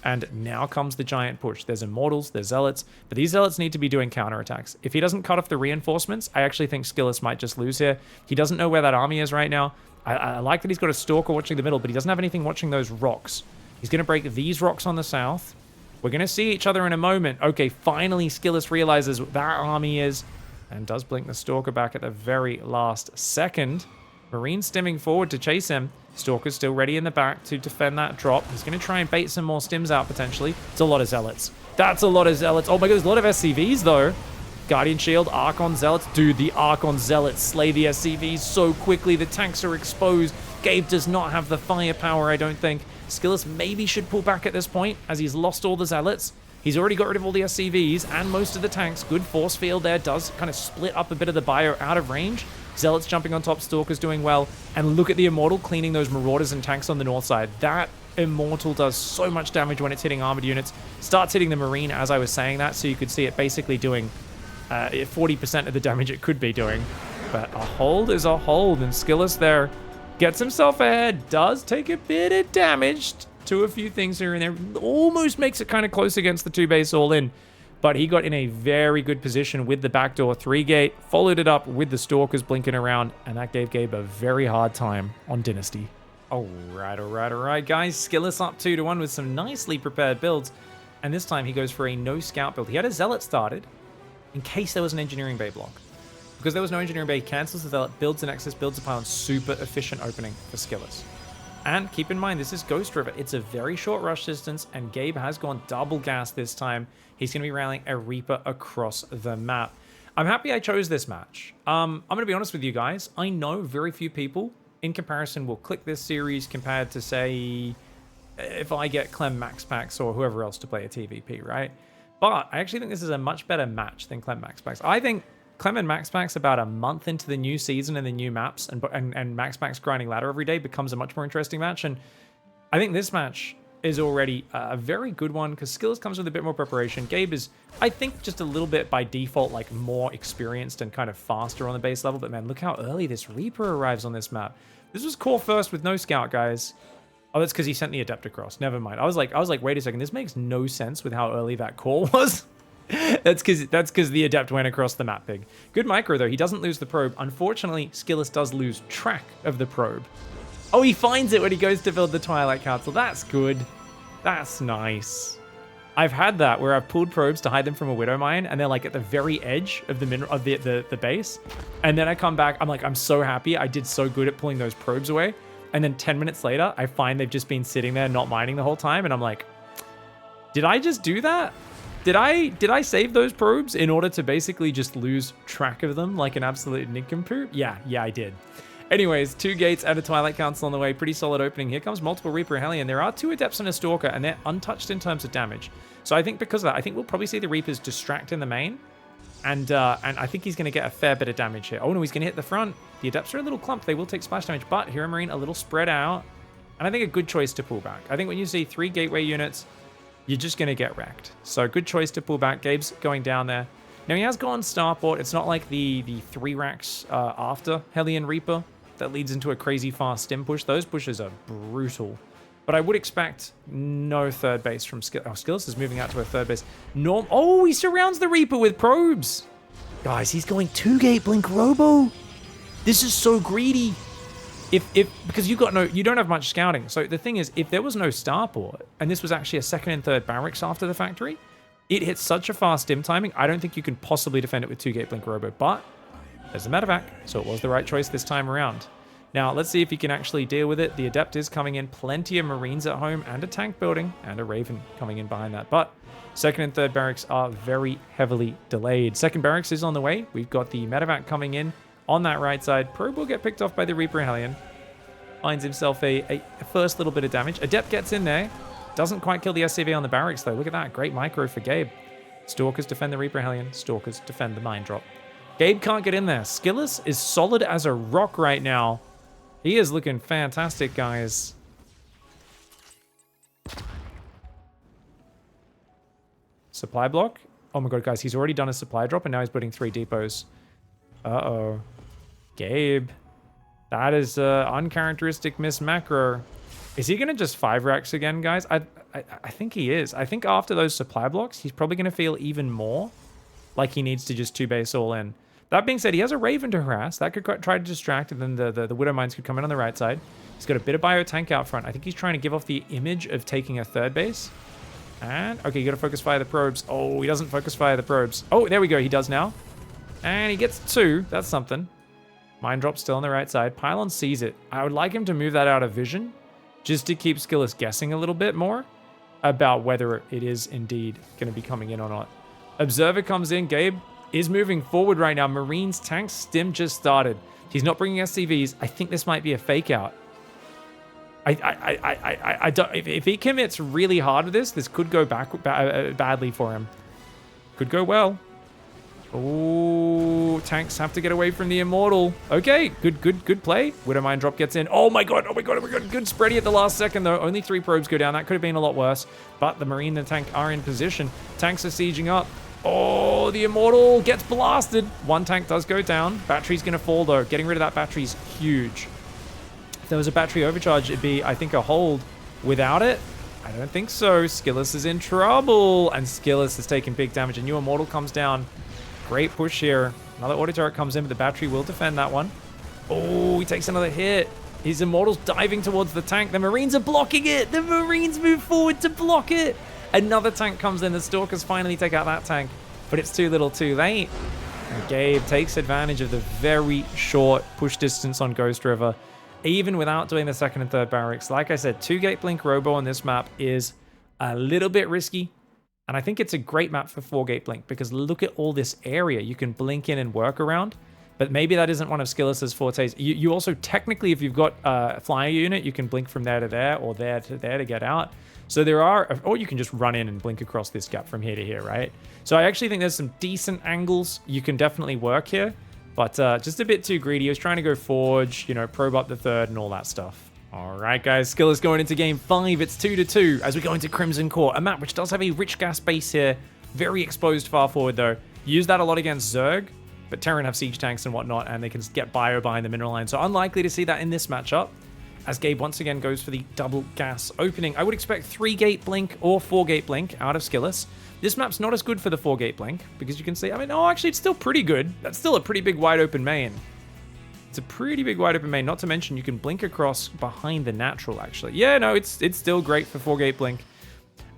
And now comes the giant push. There's Immortals, there's Zealots, but these Zealots need to be doing counterattacks. If he doesn't cut off the reinforcements, I actually think Skillous might just lose here. He doesn't know where that army is right now. I like that he's got a Stalker watching the middle, but he doesn't have anything watching those rocks. He's going to break these rocks on the south. We're going to see each other in a moment. Okay, finally Skillous realizes what that army is and does blink the Stalker back at the very last second. Marine stimming forward to chase him. Stalker's still ready in the back to defend that drop. He's going to try and bait some more stims out, potentially. It's a lot of Zealots. That's a lot of Zealots. Oh my god, there's a lot of SCVs, though. Guardian Shield, Archon Zealots. Dude, the Archon Zealots slay the SCVs so quickly. The tanks are exposed. Gabe does not have the firepower, I don't think. Skillous maybe should pull back at this point, as he's lost all the Zealots. He's already got rid of all the SCVs and most of the tanks. Good force field there. Does kind of split up a bit of the bio out of range. Zealots jumping on top. Stalkers doing well. And look at the Immortal cleaning those Marauders and tanks on the north side. That Immortal does so much damage when it's hitting armored units. Starts hitting the Marine as I was saying that, so you could see it basically doing 40% of the damage it could be doing. But a hold is a hold, and Skillous there gets himself ahead. Does take a bit of damage to a few things here and there. Almost makes it kind of close against the 2-base all-in. But he got in a very good position with the backdoor 3-gate, followed it up with the Stalkers blinking around, and that gave Gabe a very hard time on Dynasty. All right, guys. Skillous up 2-1 with some nicely prepared builds, and this time he goes for a no-scout build. He had a Zealot started in case there was an Engineering Bay block. Because there was no Engineering Bay, cancels the Zealot, builds an Nexus, builds a pylon. Super efficient opening for Skillous. And keep in mind, this is Ghost River. It's a very short rush distance, and Gabe has gone double gas this time. He's going to be rallying a Reaper across the map. I'm happy I chose this match. I'm going to be honest with you guys. I know very few people, in comparison, will click this series compared to, say, if I get Clem Max Packs or whoever else to play a TvP, right? But I actually think this is a much better match than Clem Max Packs. I think Clem and Max Packs about a month into the new season and the new maps, and Max Packs grinding ladder every day becomes a much more interesting match. And I think this match is already a very good one because Skillous comes with a bit more preparation. Gabe is, I think, just a little bit by default, like more experienced and kind of faster on the base level. But man, look how early this Reaper arrives on this map. This was core first with no scout, guys. Oh, that's because he sent the Adept across. Never mind. I was like, wait a second. This makes no sense with how early that core was. That's because the Adept went across the map, Pig. Good micro, though. He doesn't lose the probe. Unfortunately, Skillous does lose track of the probe. Oh, he finds it when he goes to build the Twilight Council. That's good. That's nice. I've had that where I've pulled probes to hide them from a Widow Mine, and they're like at the very edge of the base. And then I come back. I'm like, I'm so happy. I did so good at pulling those probes away. And then 10 minutes later, I find they've just been sitting there not mining the whole time. And I'm like, did I just do that? Did I save those probes in order to basically just lose track of them like an absolute nincompoop? Yeah, I did. Anyways, 2 gates and a Twilight Council on the way. Pretty solid opening. Here comes multiple Reaper and Hellion. There are 2 Adepts and a Stalker, and they're untouched in terms of damage. So I think because of that, I think we'll probably see the Reapers distract in the main. And I think he's going to get a fair bit of damage here. Oh no, he's going to hit the front. The Adepts are a little clumped. They will take splash damage, but Heromarine a little spread out. And I think a good choice to pull back. I think when you see 3 gateway units, you're just going to get wrecked. So good choice to pull back. Gabe's going down there. Now he has gone Starport. It's not like the 3 racks after Hellion Reaper that leads into a crazy fast stim push. Those pushes are brutal. But I would expect no third base from Skillous. Oh, Skillous is moving out to a third base. Oh, he surrounds the Reaper with probes. Guys, he's going 2-gate Blink Robo. This is so greedy. Because you don't have much scouting. So the thing is, if there was no Starport, and this was actually a 2nd and 3rd barracks after the factory, it hits such a fast stim timing, I don't think you can possibly defend it with 2-gate Blink Robo. But there's a medevac, so it was the right choice this time around. Now, let's see if he can actually deal with it. The Adept is coming in. Plenty of Marines at home and a tank building and a Raven coming in behind that. But 2nd and 3rd barracks are very heavily delayed. 2nd barracks is on the way. We've got the medevac coming in on that right side. Probe will get picked off by the Reaper and Hellion. Finds himself a first little bit of damage. Adept gets in there. Doesn't quite kill the SCV on the barracks, though. Look at that. Great micro for Gabe. Stalkers defend the Reaper and Hellion. Stalkers defend the mine drop. Gabe can't get in there. Skillous is solid as a rock right now. He is looking fantastic, guys. Supply block? Oh my god, guys, he's already done a supply drop, and now he's building 3 depots. Uh-oh. Gabe. That is uncharacteristic miss macro. Is he going to just 5-rex again, guys? I think he is. I think after those supply blocks, he's probably going to feel even more like he needs to just 2-base all in. That being said, he has a Raven to harass. That could try to distract, and then the Widow Mines could come in on the right side. He's got a bit of bio tank out front. I think he's trying to give off the image of taking a 3rd base. And, okay, you got to focus fire the probes. Oh, he doesn't focus fire the probes. Oh, there we go. He does now. And he gets 2. That's something. Mine drop still on the right side. Pylon sees it. I would like him to move that out of vision just to keep Skillous guessing a little bit more about whether it is indeed going to be coming in or not. Observer comes in. Gabe is moving forward right now. Marine's tank stim just started. He's not bringing SCVs. I think this might be a fake out. I don't. If he commits really hard with this could go badly for him. Could go well. Oh, tanks have to get away from the Immortal. Okay, good play. Widow Mine drop gets in. Oh my god. Good spready at the last second though. Only 3 probes go down. That could have been a lot worse. But the Marine and the tank are in position. Tanks are sieging up. Oh, the Immortal gets blasted. 1 tank does go down. Battery's gonna fall though. Getting rid of that battery's huge. If there was a battery overcharge, it'd be, I think, a hold. Without it, I don't think so. Skillous is in trouble. And Skillous is taking big damage. A new Immortal comes down. Great push here. Another auto turret comes in, but the battery will defend that one. Oh, he takes another hit. His Immortal's diving towards the tank. The Marines are blocking it. The Marines move forward to block it. Another tank comes in. The Stalkers finally take out that tank, but it's too little too late. And Gabe takes advantage of the very short push distance on Ghost River, even without doing the 2nd and 3rd barracks. Like I said, 2-gate blink robo on this map is a little bit risky. And I think it's a great map for 4-gate blink because look at all this area you can blink in and work around. But maybe that isn't one of Skillous's fortes. You also technically, if you've got a flyer unit, you can blink from there to there or there to there to get out. So there are, or you can just run in and blink across this gap from here to here, right? So I actually think there's some decent angles you can definitely work here. But just a bit too greedy. He was trying to go Forge, probe up the 3rd and all that stuff. All right, guys. Skillous going into game 5. It's 2-2 as we go into Crimson Core, a map which does have a rich gas base here. Very exposed far forward, though. Use that a lot against Zerg, but Terran have siege tanks and whatnot, and they can get bio behind the mineral line. So unlikely to see that in this matchup. As Gabe once again goes for the double gas opening. I would expect 3-gate blink or 4-gate blink out of Skillous. This map's not as good for the 4-gate blink because you can see, actually it's still pretty good. That's still a pretty big wide open main. It's a pretty big wide open main. Not to mention you can blink across behind the natural actually. Yeah, no, it's still great for 4-gate blink.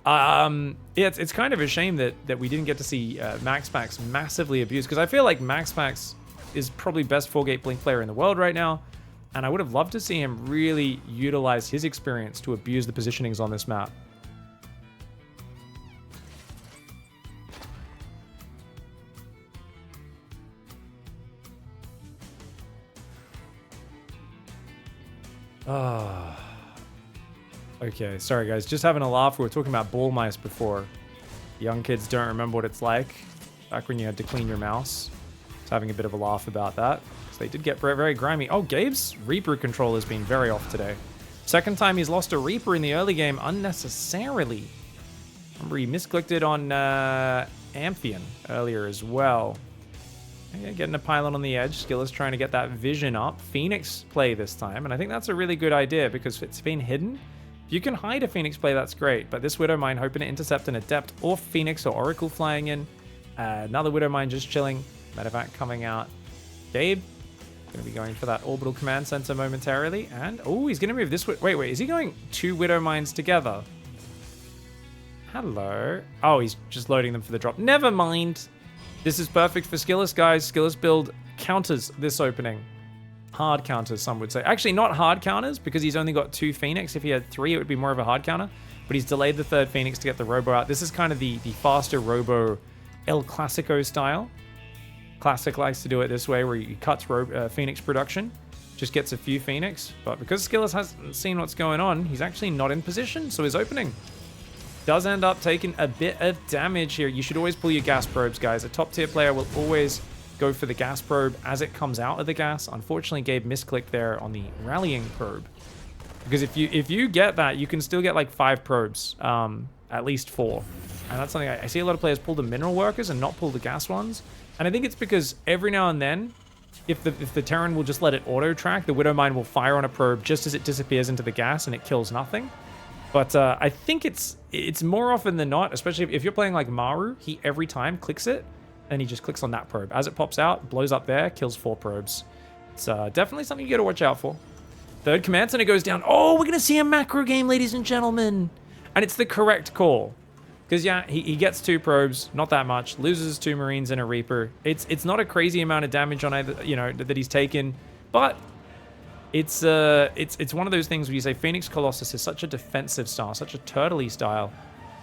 Yeah, it's kind of a shame that we didn't get to see MaxPax massively abused because I feel like MaxPax is probably best 4-gate blink player in the world right now. And I would have loved to see him really utilize his experience to abuse the positionings on this map. Okay, sorry guys, just having a laugh. We were talking about ball mice before. Young kids don't remember what it's like back when you had to clean your mouse. Just having a bit of a laugh about that. So they did get very, very grimy. Oh, Gabe's Reaper control has been very off today. 2nd time he's lost a Reaper in the early game unnecessarily. Remember he misclicked it on Amphion earlier as well. Yeah, getting a pylon on the edge. Skillous trying to get that vision up. Phoenix play this time, and I think that's a really good idea because it's been hidden. If you can hide a Phoenix play, that's great, but this Widow Mine hoping to intercept an Adept or Phoenix or Oracle flying in. Another Widow Mine just chilling. Medevac coming out. Gabe going to be going for that Orbital Command Center momentarily, and oh, he's going to move this way. Wait, is he going 2 Widow Mines together? Hello. Oh, he's just loading them for the drop. Never mind. This is perfect for Skillous, guys. Skillous build counters this opening. Hard counters, some would say. Actually, not hard counters, because he's only got 2 Phoenix. If he had 3, it would be more of a hard counter. But he's delayed the 3rd Phoenix to get the Robo out. This is kind of the faster Robo El Clasico style. Classic likes to do it this way, where he cuts Phoenix production. Just gets a few Phoenix. But because Skillous hasn't seen what's going on, he's actually not in position. So his opening does end up taking a bit of damage here. You should always pull your gas probes, guys. A top tier player will always go for the gas probe as it comes out of the gas. Unfortunately, Gabe misclicked there on the rallying probe. Because if you get that, you can still get like 5 probes, at least 4. And that's something I see a lot of players pull the mineral workers and not pull the gas ones. And I think it's because every now and then if the Terran will just let it auto track, the Widowmine will fire on a probe just as it disappears into the gas and it kills nothing. But I think it's more often than not, especially if you're playing like Maru, he every time clicks it and he just clicks on that probe. As it pops out, blows up there, kills 4 probes. It's definitely something you got to watch out for. Third command center goes down. Oh, we're going to see a macro game, ladies and gentlemen. And it's the correct call. Because, yeah, he gets 2 probes, not that much, loses 2 Marines and a Reaper. It's not a crazy amount of damage on either, you know, that he's taken, but it's one of those things where you say Phoenix Colossus is such a defensive style, such a turtley style.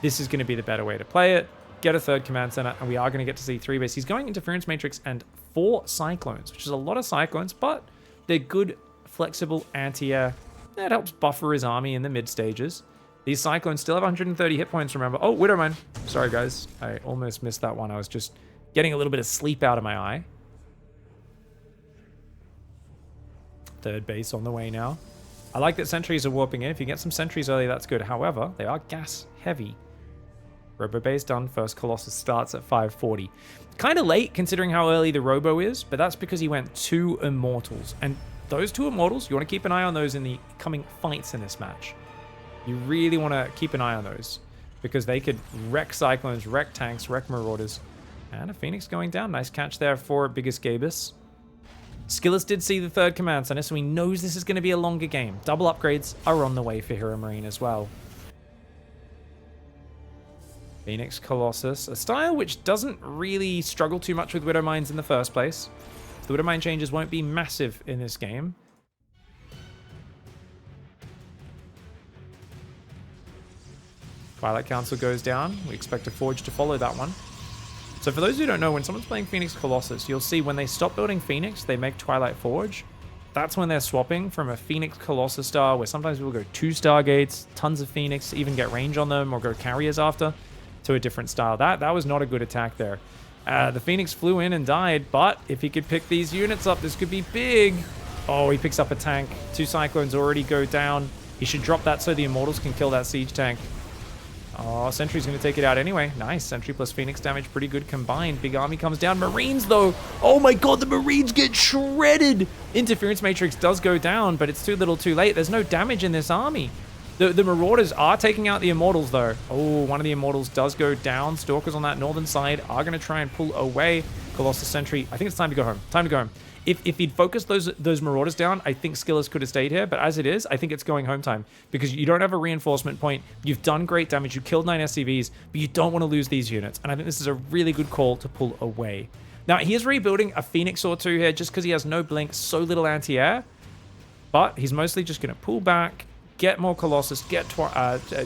This is going to be the better way to play it. Get a third command center, and we are going to get to see 3 base. He's going Interference Matrix and 4 Cyclones, which is a lot of Cyclones, but they're good, flexible anti-air. That helps buffer his army in the mid stages. These Cyclones still have 130 hit points, remember. Oh, Widowmine. Sorry, guys. I almost missed that one. I was just getting a little bit of sleep out of my eye. Third base on the way now. I like that sentries are warping in. If you get some sentries early, that's good. However, they are gas heavy. Robo base done. First Colossus starts at 540. Kind of late considering how early the Robo is, but that's because he went 2 Immortals. And those 2 Immortals, you want to keep an eye on those in the coming fights in this match. You really want to keep an eye on those because they could wreck Cyclones, wreck tanks, wreck Marauders. And a Phoenix going down. Nice catch there for Biggest Gabus. Skillous did see the third command center, so he knows this is going to be a longer game. Double upgrades are on the way for Heromarine as well. Phoenix Colossus, a style which doesn't really struggle too much with Widowmines in the first place. The Widowmine changes won't be massive in this game. Twilight Council goes down. We expect a Forge to follow that one. So for those who don't know, when someone's playing Phoenix Colossus, you'll see when they stop building Phoenix, they make Twilight Forge. That's when they're swapping from a Phoenix Colossus star, where sometimes people go 2 Stargates, tons of Phoenix, even get range on them, or go carriers after, to a different style. That was not a good attack there. The Phoenix flew in and died, but if he could pick these units up, this could be big. Oh, he picks up a tank. 2 Cyclones already go down. He should drop that so the Immortals can kill that siege tank. Oh, Sentry's going to take it out anyway. Nice. Sentry plus Phoenix damage, pretty good combined. Big army comes down. Marines, though. Oh my god, the Marines get shredded. Interference Matrix does go down, but it's too little too late. There's no damage in this army. The Marauders are taking out the Immortals, though. Oh, one of the Immortals does go down. Stalkers on that northern side are going to try and pull away. Colossus Sentry. I think it's time to go home. Time to go home. If he'd focused those Marauders down, I think Skillous could have stayed here. But as it is, I think it's going home time. Because you don't have a reinforcement point. You've done great damage. You killed 9 SCVs. But you don't want to lose these units. And I think this is a really good call to pull away. Now, he is rebuilding a Phoenix or 2 here just because he has no blink, so little anti-air. But he's mostly just going to pull back, get more Colossus, get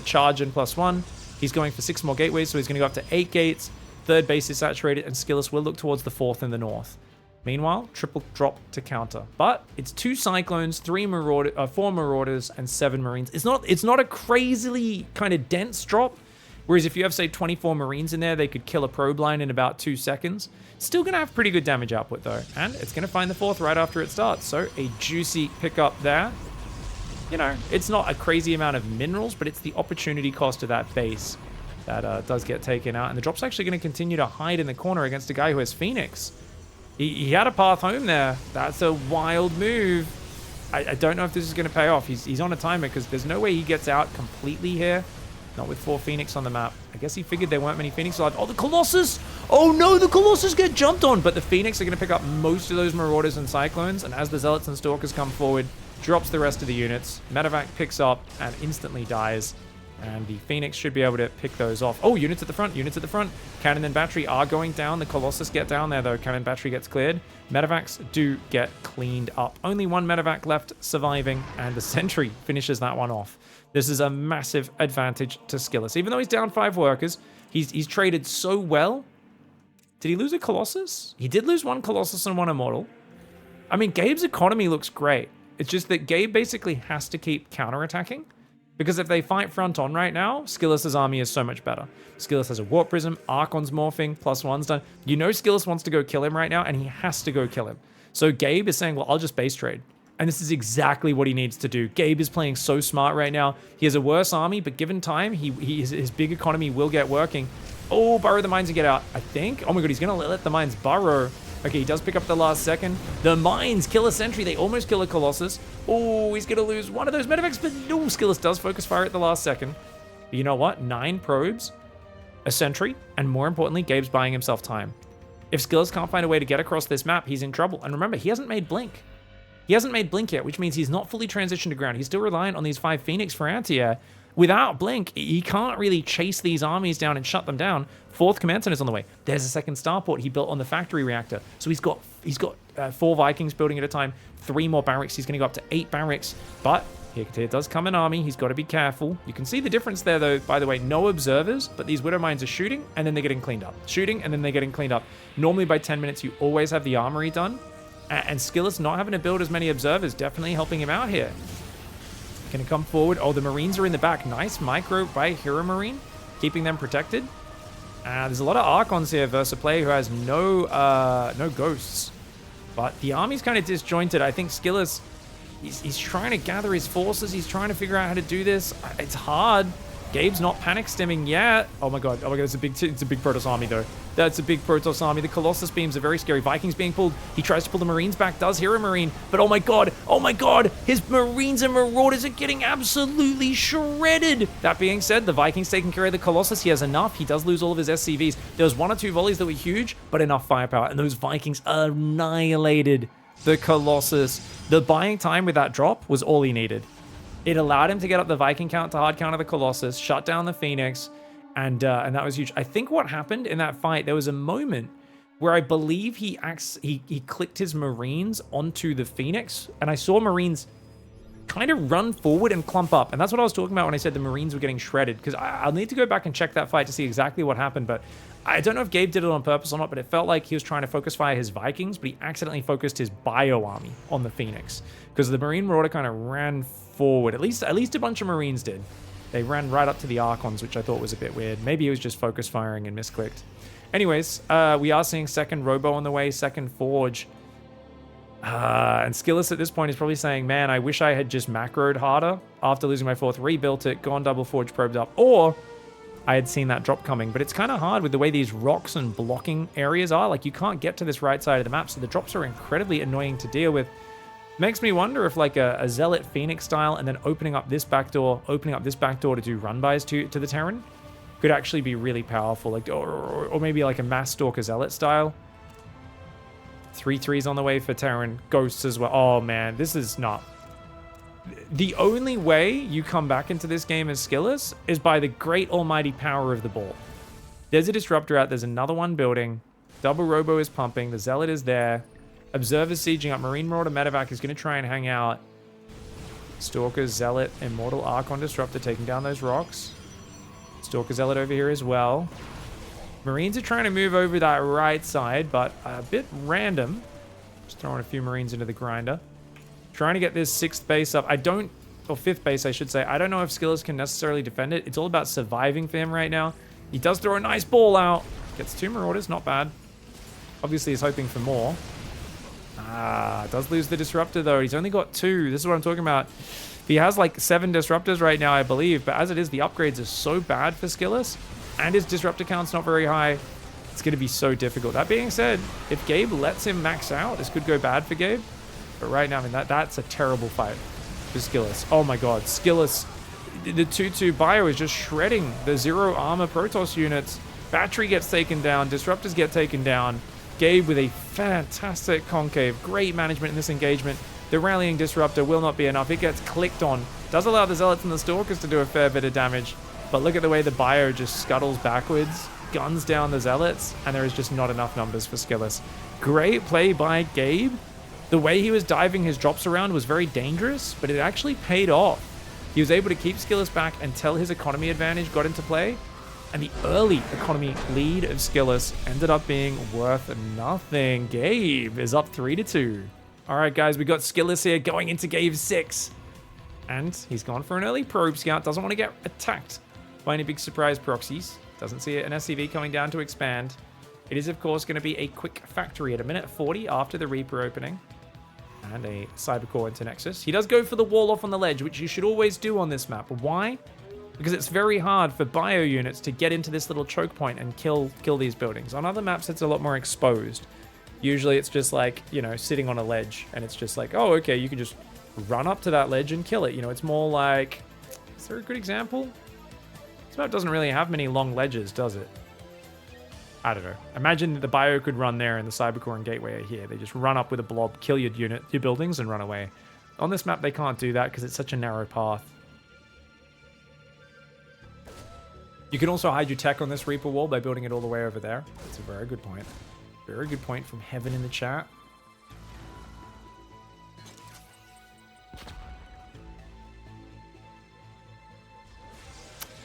charge in +1. He's going for 6 more gateways, so he's going to go up to 8 gates. Third base is saturated, and Skillous will look towards the 4th in the north. Meanwhile, triple drop to counter. But it's 2 Cyclones, 4 Marauders, and 7 Marines. It's not a crazily kind of dense drop. Whereas if you have, say, 24 Marines in there, they could kill a probe line in about 2 seconds. Still going to have pretty good damage output, though. And it's going to find the 4th right after it starts. So a juicy pickup there. You know, it's not a crazy amount of minerals, but it's the opportunity cost of that base that does get taken out. And the drop's actually going to continue to hide in the corner against a guy who has Phoenix. He had a path home there. That's a wild move. I don't know if this is going to pay off. He's on a timer because there's no way he gets out completely here. Not with 4 Phoenix on the map. I guess he figured there weren't many Phoenix alive. Oh, the Colossus! Oh no, the Colossus get jumped on! But the Phoenix are going to pick up most of those Marauders and Cyclones. And as the Zealots and Stalkers come forward, drops the rest of the units. Medevac picks up and instantly dies. And the Phoenix should be able to pick those off. Oh, units at the front, units at the front. Cannon and Battery are going down. The Colossus get down there, though. Cannon Battery gets cleared. Medevacs do get cleaned up. Only 1 Medevac left surviving, and the Sentry finishes that one off. This is a massive advantage to Skillous. Even though he's down 5 workers, he's traded so well. Did he lose a Colossus? He did lose 1 Colossus and 1 Immortal. I mean, Gabe's economy looks great. It's just that Gabe basically has to keep counterattacking. Because if they fight front on right now, Skillous' army is so much better. Skillous has a Warp Prism, Archon's morphing, +1's done. You know Skillous wants to go kill him right now, and he has to go kill him. So Gabe is saying, well, I'll just base trade. And this is exactly what he needs to do. Gabe is playing so smart right now. He has a worse army, but given time, his big economy will get working. Oh, burrow the mines and get out, I think. Oh my god, he's going to let the mines burrow. Okay, he does pick up the last second. The mines kill a sentry. They almost kill a Colossus. Oh, he's going to lose one of those medevacs, but no, Skillous does focus fire at the last second. But you know what? 9 probes, a sentry, and more importantly, Gabe's buying himself time. If Skillous can't find a way to get across this map, he's in trouble. And remember, he hasn't made Blink. He hasn't made Blink yet, which means he's not fully transitioned to ground. He's still reliant on these 5 Phoenix for anti-air. Without Blink, he can't really chase these armies down and shut them down. 4th command center is on the way. There's a 2nd starport he built on the factory reactor. So he's got 4 Vikings building at a time, 3 more barracks. He's going to go up to 8 barracks. But here does come an army. He's got to be careful. You can see the difference there, though. By the way, no observers, but these Widow Mines are shooting, and then they're getting cleaned up. Shooting, and then they're getting cleaned up. Normally, by 10 minutes, you always have the armory done. And Skillous not having to build as many observers, definitely helping him out here. Going to come forward. Oh, the Marines are in the back. Nice micro by Heromarine, keeping them protected. There's a lot of Archons here versus a player who has no ghosts. But the army's kind of disjointed. I think Skillous, he's trying to gather his forces. He's trying to figure out how to do this. It's hard. Gabe's not panic stimming yet. Oh my god, it's a big Protoss army though. That's a big Protoss army. The Colossus beams are very scary. Vikings being pulled. He tries to pull the Marines back, does Heromarine, but oh my god, his Marines and Marauders are getting absolutely shredded. That being said, the Vikings taking care of the Colossus. He has enough. He does lose all of his SCVs. There was 1 or 2 volleys that were huge, but enough firepower, and those Vikings annihilated the Colossus. The buying time with that drop was all he needed. It allowed him to get up the Viking count to hard counter the Colossus, shut down the Phoenix, and that was huge. I think what happened in that fight, there was a moment where I believe he clicked his Marines onto the Phoenix, and I saw Marines kind of run forward and clump up. And that's what I was talking about when I said the Marines were getting shredded, because I'll need to go back and check that fight to see exactly what happened. But I don't know if Gabe did it on purpose or not, but it felt like he was trying to focus fire his Vikings, but he accidentally focused his bio army on the Phoenix, because the Marine Marauder kind of ran forward. At least a bunch of Marines did. They ran right up to the Archons, which I thought was a bit weird. Maybe he was just focus firing and misclicked. Anyways, we are seeing 2nd Robo on the way, 2nd Forge. And Skillous at this point is probably saying, man, I wish I had just macroed harder after losing my 4th, rebuilt it, gone double Forge probed up, or I had seen that drop coming. But it's kind of hard with the way these rocks and blocking areas are. Like, you can't get to this right side of the map, so the drops are incredibly annoying to deal with. Makes me wonder if like a Zealot Phoenix style and then opening up this back door to do run-bys to the Terran could actually be really powerful. Like, or maybe like a Mass Stalker Zealot style. 3/3s on the way for Terran. Ghosts as well. Oh man, this is not... The only way you come back into this game as Skillous is by the great almighty power of the ball. There's a Disruptor out. There's another one building. Double Robo is pumping. The Zealot is there. Observer's sieging up. Marine Marauder Medevac is going to try and hang out. Stalker, Zealot, Immortal Archon Disruptor taking down those rocks. Stalker Zealot over here as well. Marines are trying to move over that right side, but a bit random. Just throwing a few Marines into the grinder. Trying to get this 6th base up. Or 5th base, I should say. I don't know if Skillous can necessarily defend it. It's all about surviving for him right now. He does throw a nice ball out. Gets 2 Marauders, not bad. Obviously, he's hoping for more. Does lose the Disruptor, though. He's only got 2. This is what I'm talking about. He has like 7 Disruptors right now, I believe. But as it is, the upgrades are so bad for Skillous. And his Disruptor count's not very high. It's going to be so difficult. That being said, if Gabe lets him max out, this could go bad for Gabe. But right now, I mean, that's a terrible fight for Skillous. Oh my god. Skillous, the 2/2 bio is just shredding the 0 armor Protoss units. Battery gets taken down. Disruptors get taken down. Gabe with a fantastic concave. Great management in this engagement. The rallying Disruptor will not be enough. It gets clicked on. Does allow the Zealots and the Stalkers to do a fair bit of damage. But look at the way the bio just scuttles backwards, guns down the Zealots, and there is just not enough numbers for Skillous. Great play by Gabe. The way he was diving his drops around was very dangerous, but it actually paid off. He was able to keep Skillous back until his economy advantage got into play. And the early economy lead of Skillous ended up being worth nothing. Gabe is up 3-2. All right, guys, we got Skillous here going into Game 6. And he's gone for an early probe scout. Doesn't want to get attacked by any big surprise proxies. Doesn't see an SCV coming down to expand. It is, of course, going to be a quick factory at 1:40 after the Reaper opening. And a Cybercore into Nexus. He does go for the wall off on the ledge, which you should always do on this map. Why? Because it's very hard for bio units to get into this little choke point and kill these buildings. On other maps, it's a lot more exposed. Usually it's just like, you know, sitting on a ledge, and it's just like, oh, okay, you can just run up to that ledge and kill it. You know, it's more like, is there a good example? This map doesn't really have many long ledges, does it? I don't know. Imagine the bio could run there and the Cybercore and Gateway are here. They just run up with a blob, kill your unit, your buildings, and run away. On this map, they can't do that because it's such a narrow path. You can also hide your tech on this Reaper wall by building it all the way over there. That's a very good point. Very good point from Heaven in the chat.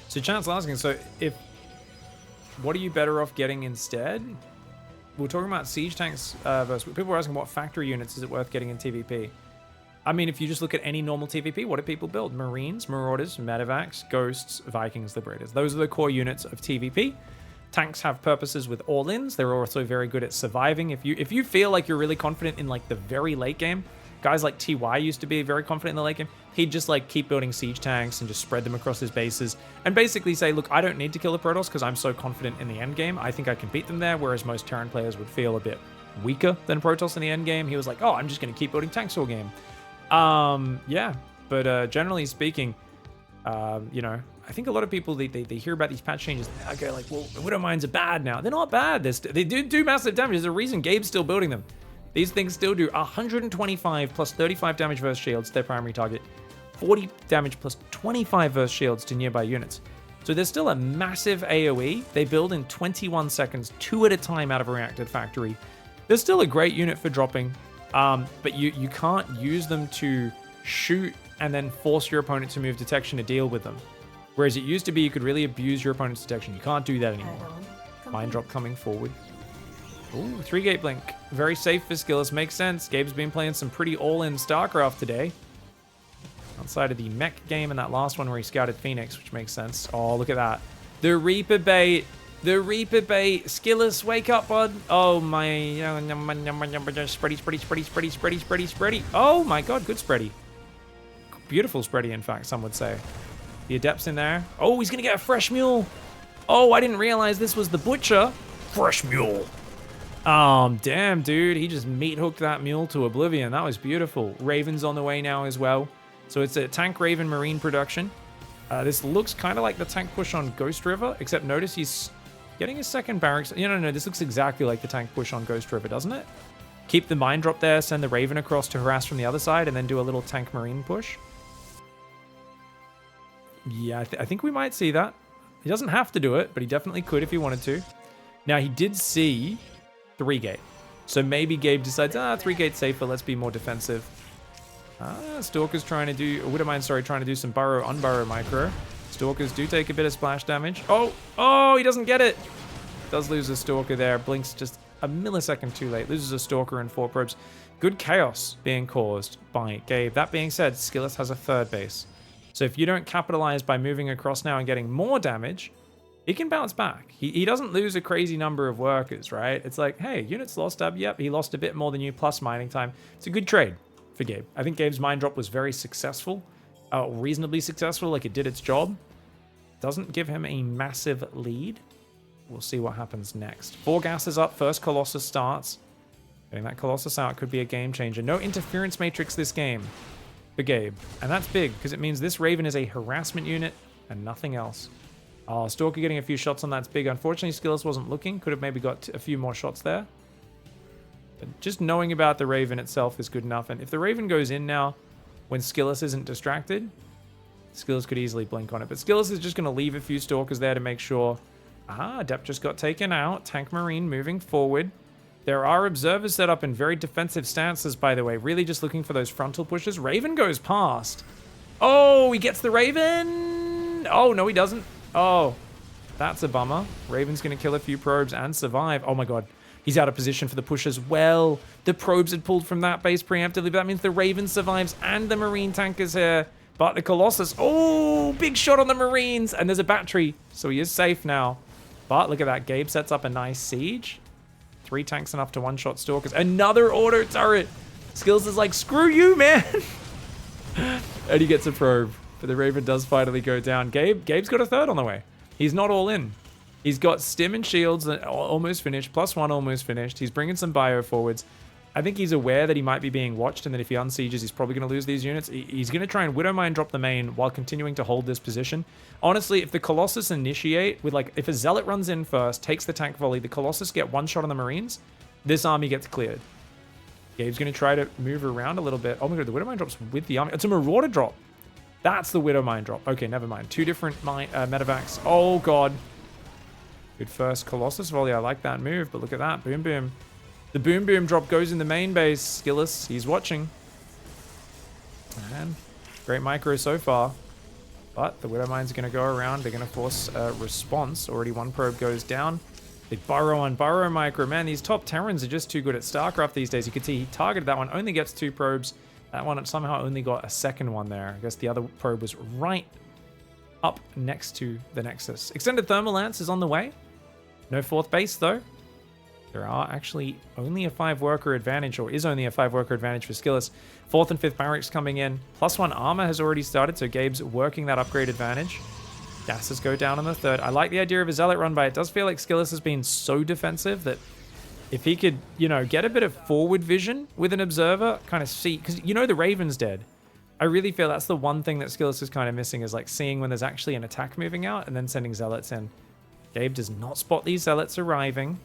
So Chance asking, so if... What are you better off getting instead? We're talking about siege tanks versus... People were asking what factory units is it worth getting in TvP. I mean, if you just look at any normal TvP, what do people build? Marines, Marauders, Medevacs, Ghosts, Vikings, Liberators. Those are the core units of TvP. Tanks have purposes with all-ins. They're also very good at surviving. If you feel like you're really confident in like the very late game, guys like TY used to be very confident in the late game. He'd just like keep building siege tanks and just spread them across his bases and basically say, look, I don't need to kill the Protoss because I'm so confident in the end game. I think I can beat them there, whereas most Terran players would feel a bit weaker than Protoss in the end game. He was like, oh, I'm just going to keep building tanks all game. Yeah, but generally speaking, you know, I think a lot of people, they hear about these patch changes. They go like, well, Widow Mines are bad now. They're not bad. They do massive damage. There's a reason Gabe's still building them. These things still do 125 plus 35 damage versus shields to their primary target. 40 damage plus 25 versus shields to nearby units. So there's still a massive AoE. They build in 21 seconds, 2 at a time out of a reacted factory. They're still a great unit for dropping, but you can't use them to shoot and then force your opponent to move detection to deal with them. Whereas it used to be you could really abuse your opponent's detection. You can't do that anymore. Mind drop coming forward. Ooh, 3-gate blink. Very safe for Skillous. Makes sense. Gabe's been playing some pretty all-in StarCraft today. Outside of the Mech game and that last one where he scouted Phoenix, which makes sense. Oh, look at that. The Reaper bait. The Reaper bait. Skillous, wake up, bud. Oh, my. Spready. Oh, my God. Good spready. Beautiful spready, in fact, some would say. The Adept's in there. Oh, he's going to get a fresh mule. Oh, I didn't realize this was the Butcher. Fresh mule. Damn, dude. He just meat hooked that mule to oblivion. That was beautiful. Raven's on the way now as well. So it's a tank Raven Marine production. This looks kind of like the tank push on Ghost River, except notice he's getting his second barracks. No, this looks exactly like the tank push on Ghost River, doesn't it? Keep the mine drop there, send the Raven across to harass from the other side, and then do a little tank Marine push. Yeah, I think we might see that. He doesn't have to do it, but he definitely could if he wanted to. Now, he did see 3-gate. So maybe Gabe decides, 3-gate's safer, let's be more defensive. Stalker's trying to do, trying to do some unburrow micro. Stalkers do take a bit of splash damage. Oh, he doesn't get it. Does lose a Stalker there. Blinks just a millisecond too late. Loses a Stalker and 4 probes. Good chaos being caused by Gabe. That being said, Skillous has a 3rd base. So if you don't capitalize by moving across now and getting more damage, he can bounce back. He doesn't lose a crazy number of workers, right? It's like, hey, units lost up. Yep, he lost a bit more than you plus mining time. It's a good trade for Gabe. I think Gabe's mine drop was very successful, reasonably successful, like it did its job. Doesn't give him a massive lead. We'll see what happens next. 4 gases up, first Colossus starts. Getting that Colossus out could be a game changer. No interference matrix this game for Gabe. And that's big, because it means this Raven is a harassment unit and nothing else. Oh, Stalker getting a few shots on that's big. Unfortunately, Skillous wasn't looking. Could have maybe got a few more shots there. But just knowing about the Raven itself is good enough. And if the Raven goes in now, when Skillous isn't distracted, Skillous could easily blink on it. But Skillous is just going to leave a few Stalkers there to make sure. Adept just got taken out. Tank Marine moving forward. There are observers set up in very defensive stances, by the way. Really just looking for those frontal pushes. Raven goes past. Oh, he gets the Raven. Oh, no, he doesn't. Oh, that's a bummer. Raven's going to kill a few probes and survive. Oh, my God. He's out of position for the push as well. The probes had pulled from that base preemptively, but that means the Raven survives and the Marine tank is here. But the Colossus, oh, big shot on the Marines. And there's a battery, so he is safe now. But look at that. Gabe sets up a nice siege. 3 tanks enough to one-shot Stalkers. Another auto turret. Skillous is like, screw you, man. And he gets a probe. But the Raven does finally go down. Gabe's got a 3rd on the way. He's not all in. He's got stim and shields almost finished, +1 almost finished. He's bringing some bio forwards. I think he's aware that he might be being watched, and that if he unsieges, he's probably going to lose these units. He's going to try and Widowmine drop the main while continuing to hold this position. Honestly, if the Colossus initiate with, like, if a Zealot runs in first, takes the tank volley, the Colossus get one shot on the Marines, this army gets cleared. Gabe's going to try to move around a little bit. Oh my god, the Widowmine drops with the army. It's a Marauder drop. That's the Widowmine drop. Okay, never mind. Two different medevacs. Oh god. Good first Colossus volley. I like that move, but look at that. Boom, boom. The boom boom drop goes in the main base. Skillous, he's watching. And great micro so far. But the Widowmine's going to go around. They're going to force a response. Already one probe goes down. They burrow on burrow micro. Man, these top Terrans are just too good at StarCraft these days. You can see he targeted that one. Only gets 2 probes. That one somehow only got a second one there. I guess the other probe was right up next to the Nexus. Extended Thermal Lance is on the way. No 4th base, though. There are actually only a 5-worker advantage, or is only a 5-worker advantage for Skillous. 4th and 5th barracks coming in. +1 armor has already started, so Gabe's working that upgrade advantage. Gases go down on the 3rd. I like the idea of a Zealot run by. It does feel like Skillous has been so defensive that if he could, you know, get a bit of forward vision with an observer, kind of see, because you know the Raven's dead. I really feel that's the one thing that Skillous is kind of missing, is like seeing when there's actually an attack moving out and then sending Zealots in. Gabe does not spot these Zealots arriving.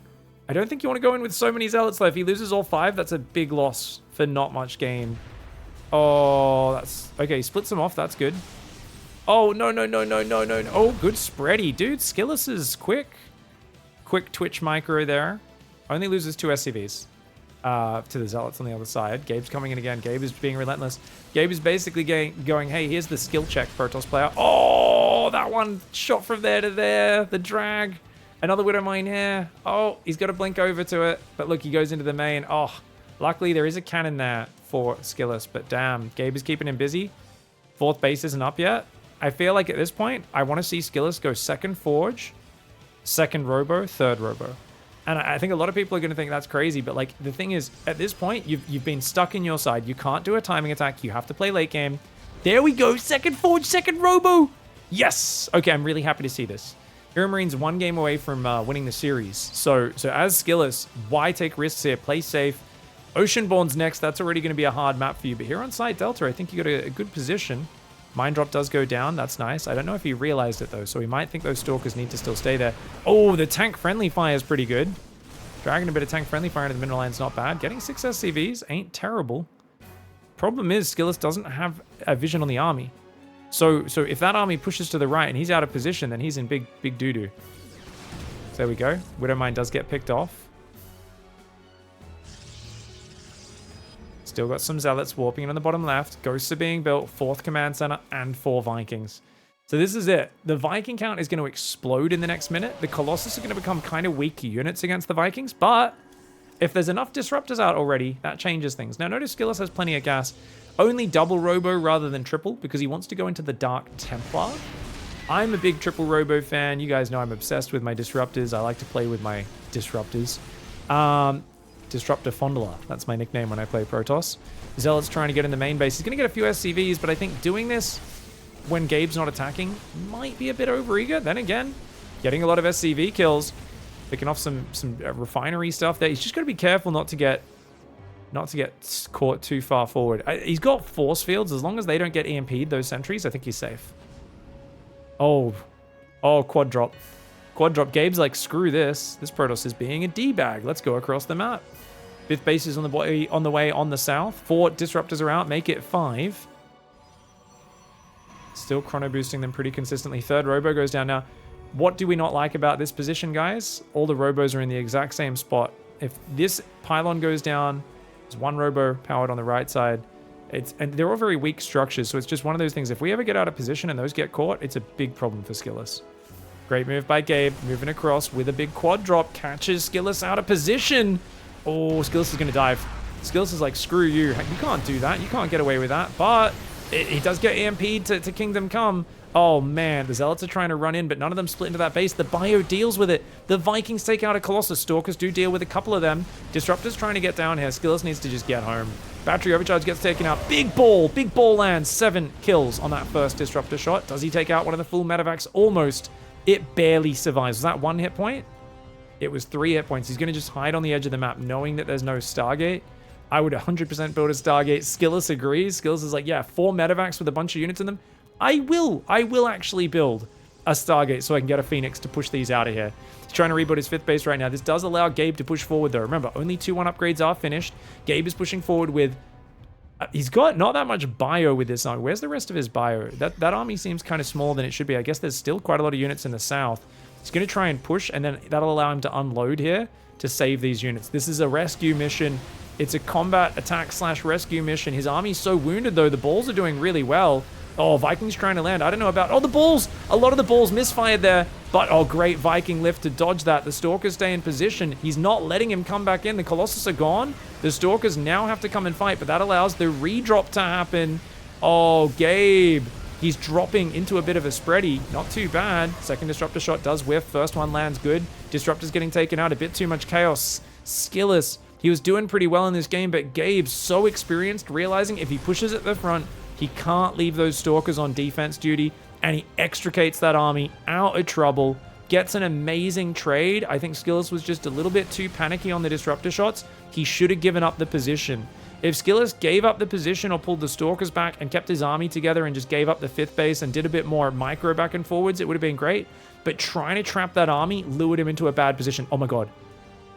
I don't think you want to go in with so many Zealots, though. If he loses all 5, that's a big loss for not much gain. Oh, that's... Okay, he splits them off. That's good. Oh, no, no, no, no, no, no. Oh, good spready. Dude, Skillous is quick. Quick twitch micro there. Only loses 2 SCVs to the Zealots on the other side. Gabe's coming in again. Gabe is being relentless. Gabe is basically going, hey, here's the skill check, Protoss player. Oh, that one shot from there to there. The drag. Another Widowmine here. Oh, he's got to blink over to it. But look, he goes into the main. Oh, luckily there is a cannon there for Skillous. But damn, Gabe is keeping him busy. 4th base isn't up yet. I feel like at this point, I want to see Skillous go 2nd Forge, 2nd Robo, 3rd Robo. And I think a lot of people are going to think that's crazy. But like the thing is, at this point, you've been stuck in your side. You can't do a timing attack. You have to play late game. There we go. 2nd Forge, 2nd Robo. Yes. Okay, I'm really happy to see this. Heromarines 1 game away from winning the series. So as Skillous, why take risks here? Play safe. Oceanborn's next. That's already going to be a hard map for you. But here on site Delta, I think you got a good position. Mine drop does go down. That's nice. I don't know if he realized it, though. So he might think those Stalkers need to still stay there. Oh, the tank-friendly fire is pretty good. Dragging a bit of tank-friendly fire into the middle line's not bad. Getting 6 SCVs ain't terrible. Problem is, Skillous doesn't have a vision on the army. So if that army pushes to the right and he's out of position, then he's in big doo-doo. So there we go. Widowmine does get picked off. Still got some Zealots warping in on the bottom left. Ghosts are being built. 4th command center and 4 Vikings. So this is it. The Viking count is going to explode in the next minute. The Colossus are going to become kind of weak units against the Vikings, but if there's enough disruptors out already, that changes things. Now notice Skillous has plenty of gas. Only double Robo rather than triple because he wants to go into the Dark Templar. I'm a big triple Robo fan. You guys know I'm obsessed with my disruptors. I like to play with my disruptors. Disruptor Fondler. That's my nickname when I play Protoss. Zealot's trying to get in the main base. He's going to get a few SCVs, but I think doing this when Gabe's not attacking might be a bit overeager. Then again, getting a lot of SCV kills. Picking off some refinery stuff there. He's just got to be careful not to get caught too far forward. He's got force fields. As long as they don't get EMP'd, those sentries, I think he's safe. Oh, quad drop. Quad drop. Gabe's like, screw this. This Protoss is being a D-bag. Let's go across the map. 5th base is on the way on the south. 4 disruptors are out. Make it 5. Still chrono boosting them pretty consistently. 3rd Robo goes down now. What do we not like about this position, guys? All the Robos are in the exact same spot. If this pylon goes down, there's 1 Robo powered on the right side. And they're all very weak structures, so it's just one of those things. If we ever get out of position and those get caught, it's a big problem for Skillous. Great move by Gabe, moving across with a big quad drop. Catches Skillous out of position. Oh, Skillous is going to dive. Skillous is like, screw you. You can't do that. You can't get away with that. But he does get EMP'd to Kingdom Come. Oh, man. The Zealots are trying to run in, but none of them split into that base. The Bio deals with it. The Vikings take out a Colossus. Stalkers do deal with a couple of them. Disruptor's trying to get down here. Skillous needs to just get home. Battery overcharge gets taken out. Big ball lands. 7 kills on that first Disruptor shot. Does he take out one of the full medevacs? Almost. It barely survives. Was that 1 hit point? It was 3 hit points. He's going to just hide on the edge of the map knowing that there's no Stargate. I would 100% build a Stargate. Skillous agrees. Skillous is like, yeah, 4 medevacs with a bunch of units in them. I will actually build a Stargate so I can get a Phoenix to push these out of here. He's trying to rebuild his 5th base right now. This does allow Gabe to push forward though. Remember, only 2-1 upgrades are finished. Gabe is pushing forward with... he's got not that much bio with this army. Where's the rest of his bio? That army seems kind of smaller than it should be. I guess there's still quite a lot of units in the south. He's going to try and push, and then that'll allow him to unload here to save these units. This is a rescue mission. It's a combat attack / rescue mission. His army's so wounded, though. The balls are doing really well. Oh, Viking's trying to land. I don't know about... oh, the balls! A lot of the balls misfired there. But, oh, great Viking lift to dodge that. The Stalkers stay in position. He's not letting him come back in. The Colossus are gone. The Stalkers now have to come and fight, but that allows the redrop to happen. Oh, Gabe. He's dropping into a bit of a spready. Not too bad. Second Disruptor shot does whiff. First one lands good. Disruptor's getting taken out. A bit too much chaos. Skillous. He was doing pretty well in this game, but Gabe's so experienced, realizing if he pushes at the front, he can't leave those Stalkers on defense duty, and he extricates that army out of trouble. Gets an amazing trade. I think Skillous was just a little bit too panicky on the Disruptor shots. He should have given up the position. If Skillous gave up the position or pulled the Stalkers back and kept his army together and just gave up the 5th base and did a bit more micro back and forwards, it would have been great. But trying to trap that army lured him into a bad position. Oh my god.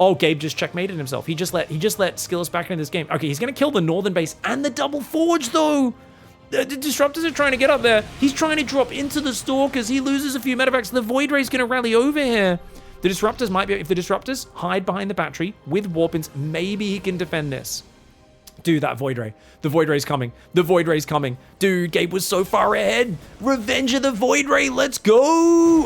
Oh, Gabe just checkmated himself. He just let Skillous back into this game. Okay, he's going to kill the northern base and the double forge, though. The Disruptors are trying to get up there. He's trying to drop into the Stalkers. He loses a few medevacs. The Void Ray's going to rally over here. The Disruptors might be... if the Disruptors hide behind the battery with Warpins, maybe he can defend this. Dude, that Void Ray. The Void Ray's coming. The Void Ray's coming. Dude, Gabe was so far ahead. Revenge of the Void Ray. Let's go.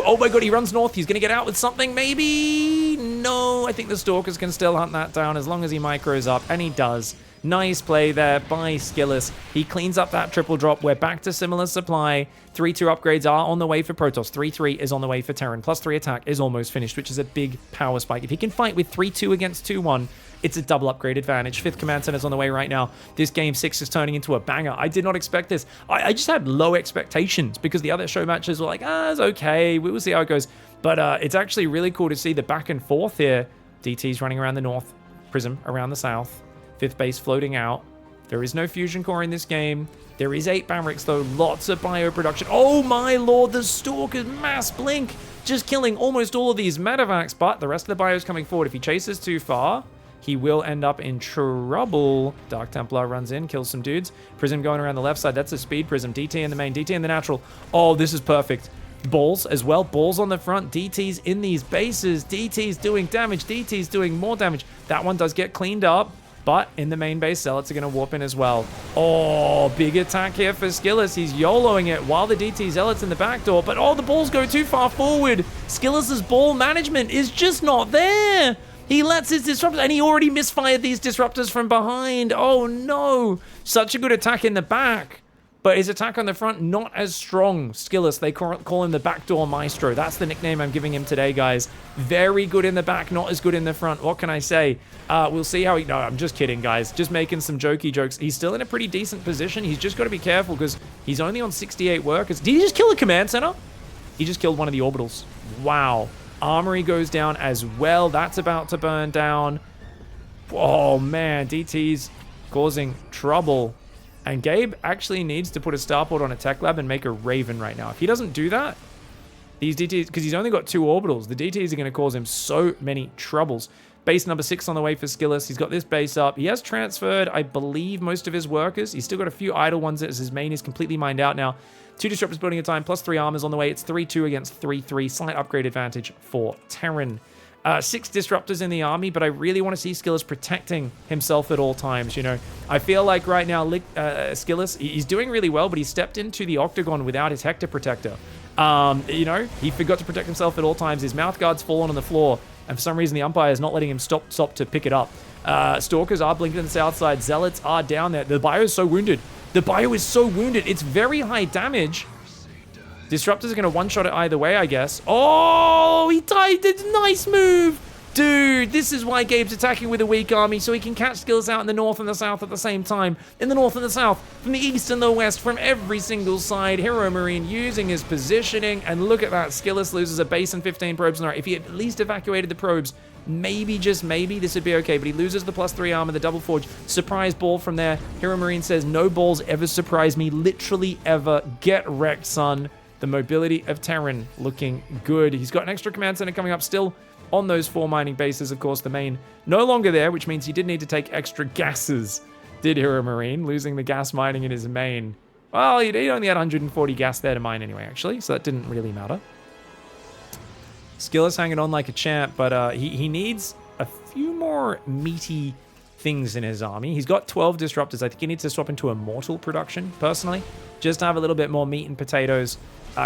Oh my god, he runs north. He's going to get out with something, maybe? No, I think the Stalkers can still hunt that down as long as he micros up, and he does. Nice play there by Skillous. He cleans up that triple drop. We're back to similar supply. 3-2 upgrades are on the way for Protoss. 3-3 is on the way for Terran. +3 attack is almost finished, which is a big power spike. If he can fight with 3-2 against 2-1, it's a double upgrade advantage. 5th command center's on the way right now. This game 6 is turning into a banger. I did not expect this. I just had low expectations because the other show matches were like, it's okay. We will see how it goes. But it's actually really cool to see the back and forth here. DT's running around the north. Prism around the south. 5th base floating out. There is no fusion core in this game. There is 8 Bamricks though. Lots of bio production. Oh my lord, the Stalkers mass blink. Just killing almost all of these medevacs, but the rest of the bio is coming forward. If he chases too far, he will end up in trouble. Dark Templar runs in, kills some dudes. Prism going around the left side. That's a speed Prism. DT in the main, DT in the natural. Oh, this is perfect. Balls as well. Balls on the front. DT's in these bases. DT's doing damage. DT's doing more damage. That one does get cleaned up. But in the main base, Zealots are going to warp in as well. Oh, big attack here for Skillous. He's YOLOing it while the DT Zealots in the back door. But oh, the balls go too far forward. Skillous's ball management is just not there. He lets his disruptors, and he already misfired these disruptors from behind. Oh no. Such a good attack in the back. But his attack on the front, not as strong. Skillous, they call him the backdoor maestro. That's the nickname I'm giving him today, guys. Very good in the back, not as good in the front. What can I say? We'll see how he... no, I'm just kidding, guys. Just making some jokey jokes. He's still in a pretty decent position. He's just got to be careful because he's only on 68 workers. Did he just kill a command center? He just killed one of the orbitals. Wow. Armory goes down as well. That's about to burn down. Oh, man. DT's causing trouble. And Gabe actually needs to put a starport on a tech lab and make a Raven right now. If he doesn't do that, these DTs, because he's only got 2 orbitals, the DTs are going to cause him so many troubles. Base number 6 on the way for Skillous. He's got this base up. He has transferred, I believe, most of his workers. He's still got a few idle ones as his main is completely mined out now. 2 disruptors building a time, +3 armors on the way. It's 3-2 against 3-3. Slight upgrade advantage for Terran. 6 disruptors in the army, but I really want to see Skillous protecting himself at all times, you know. I feel like right now, Skillous, he's doing really well, but he stepped into the octagon without his Hector protector. You know, he forgot to protect himself at all times. His mouth guard's fallen on the floor, and for some reason the umpire is not letting him stop to pick it up. Stalkers are blinking to the south side. Zealots are down there. The bio is so wounded. The bio is so wounded. It's very high damage. Disruptors are going to one-shot it either way, I guess. Oh, he died. It's a nice move. Dude, this is why Gabe's attacking with a weak army, so he can catch Skillous out in the north and the south at the same time. In the north and the south, from the east and the west, from every single side. Heromarine using his positioning, and look at that. Skillous loses a base and 15 probes on the right. If he at least evacuated the probes, maybe, just maybe, this would be okay. But he loses the +3 armor, the double forge. Surprise ball from there. Heromarine says, no balls ever surprise me. Literally ever. Get wrecked, son. The mobility of Terran looking good. He's got an extra command center coming up still on those 4 mining bases. Of course, the main no longer there, which means he did need to take extra gases, did Heromarine, losing the gas mining in his main. Well, he only had 140 gas there to mine anyway, actually, so that didn't really matter. Skillous hanging on like a champ, but he needs a few more meaty things in his army. He's got 12 disruptors. I think he needs to swap into immortal production, personally, just to have a little bit more meat and potatoes.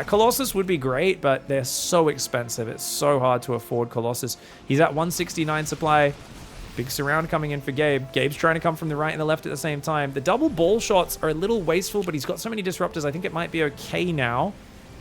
Colossus would be great, but they're so expensive. It's so hard to afford Colossus. He's at 169 supply. Big surround coming in for Gabe. Gabe's trying to come from the right and the left at the same time. The double ball shots are a little wasteful, but he's got so many disruptors. I think it might be okay now.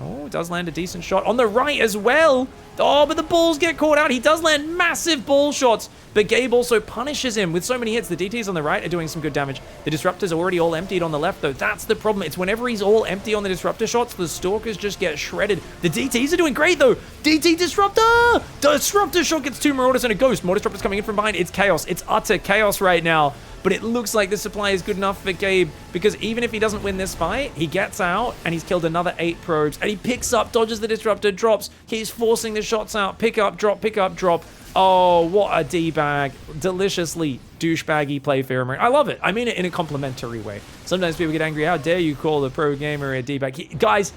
Oh, does land a decent shot on the right as well. Oh, but the balls get caught out. He does land massive ball shots, but Gabe also punishes him with so many hits. The DTs on the right are doing some good damage. The disruptors are already all emptied on the left, though. That's the problem. It's whenever he's all empty on the disruptor shots, the stalkers just get shredded. The DTs are doing great, though. DT disruptor! Disruptor shot gets 2 marauders and a ghost. More disruptors coming in from behind. It's chaos. It's utter chaos right now. But it looks like the supply is good enough for Gabe, because even if he doesn't win this fight, he gets out and he's killed another 8 probes, and he picks up, dodges the disruptor, drops, keeps forcing the shots out, pick up, drop, pick up, drop. Oh, what a D-bag. Deliciously douchebaggy play for Heromarine. I love it. I mean it in a complimentary way. Sometimes people get angry. How dare you call a pro gamer a D-bag? Guys,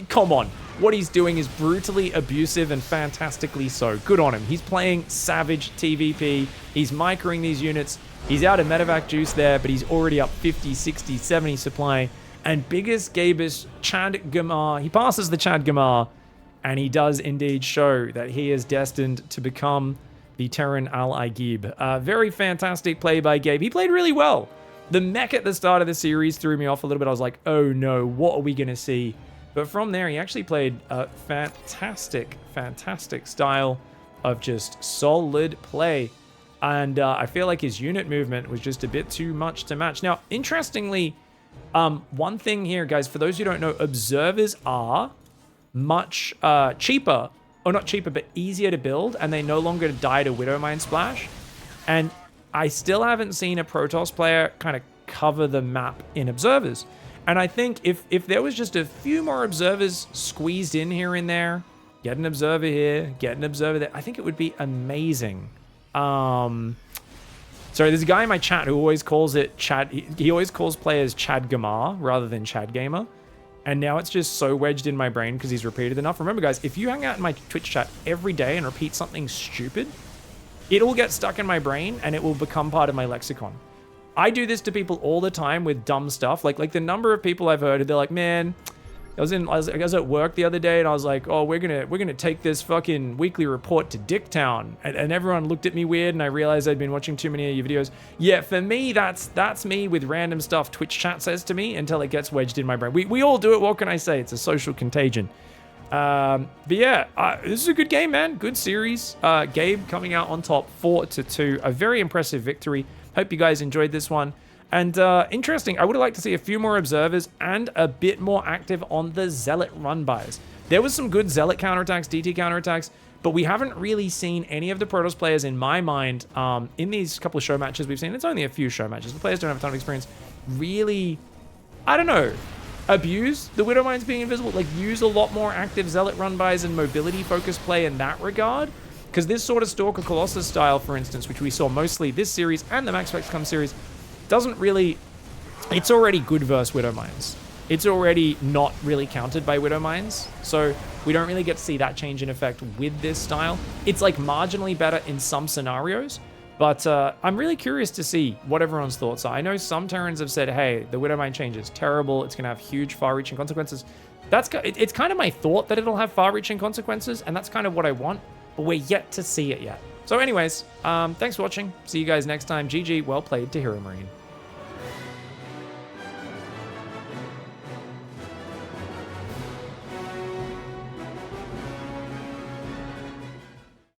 come on. What he's doing is brutally abusive and fantastically so. Good on him. He's playing savage TvP. He's microing these units. He's out of medevac juice there, but he's already up 50, 60, 70 supply. And biggest Gabus, Chad Gamar. He passes the Chad Gamar, and he does indeed show that he is destined to become the Terran Al-Aghib. Very fantastic play by Gabe. He played really well. The mech at the start of the series threw me off a little bit. I was like, oh no, what are we going to see? But from there, he actually played a fantastic, fantastic style of just solid play. And I feel like his unit movement was just a bit too much to match. Now, interestingly, one thing here, guys, for those who don't know, observers are much cheaper, or not cheaper, but easier to build, and they no longer die to Widowmine Splash. And I still haven't seen a Protoss player kind of cover the map in observers. And I think if there was just a few more observers squeezed in here and there, get an observer here, get an observer there, I think it would be amazing. Sorry, there's a guy in my chat who always calls it Chad. He always calls players Chad Gamar rather than Chad Gamer. And now it's just so wedged in my brain because he's repeated enough. Remember, guys, if you hang out in my Twitch chat every day and repeat something stupid, it'll get stuck in my brain and it will become part of my lexicon. I do this to people all the time with dumb stuff. Like the number of people I've heard, they're like, man, I was at work the other day and I was like, oh, we're gonna take this fucking weekly report to Dicktown, and everyone looked at me weird, and I realized I'd been watching too many of your videos. Yeah, for me, that's me with random stuff Twitch chat says to me until it gets wedged in my brain. We all do it. What can I say? It's a social contagion. But yeah, this is a good game, man. Good series. Gabe coming out on top, 4-2. A very impressive victory. Hope you guys enjoyed this one. And interesting, I would have liked to see a few more observers and a bit more active on the Zealot run-bys. There was some good Zealot counterattacks, DT counterattacks, but we haven't really seen any of the Protoss players, in my mind, in these couple of show matches we've seen. It's only a few show matches. The players don't have a ton of experience. Really, I don't know, abuse the Widowmines being invisible. Like, use a lot more active Zealot run-bys and mobility-focused play in that regard. Because this sort of Stalker Colossus style, for instance, which we saw mostly this series and the Max Effect Come series, doesn't really, it's already good versus Widowmines. It's already not really countered by Widowmines, so we don't really get to see that change in effect with this style. It's like marginally better in some scenarios, but I'm really curious to see what everyone's thoughts are. I know some Terrans have said, hey, the Widowmine change is terrible, it's going to have huge far-reaching consequences. It's kind of my thought that it'll have far-reaching consequences, and that's kind of what I want, but we're yet to see it yet. So anyways, thanks for watching. See you guys next time. GG, well played to Heromarine.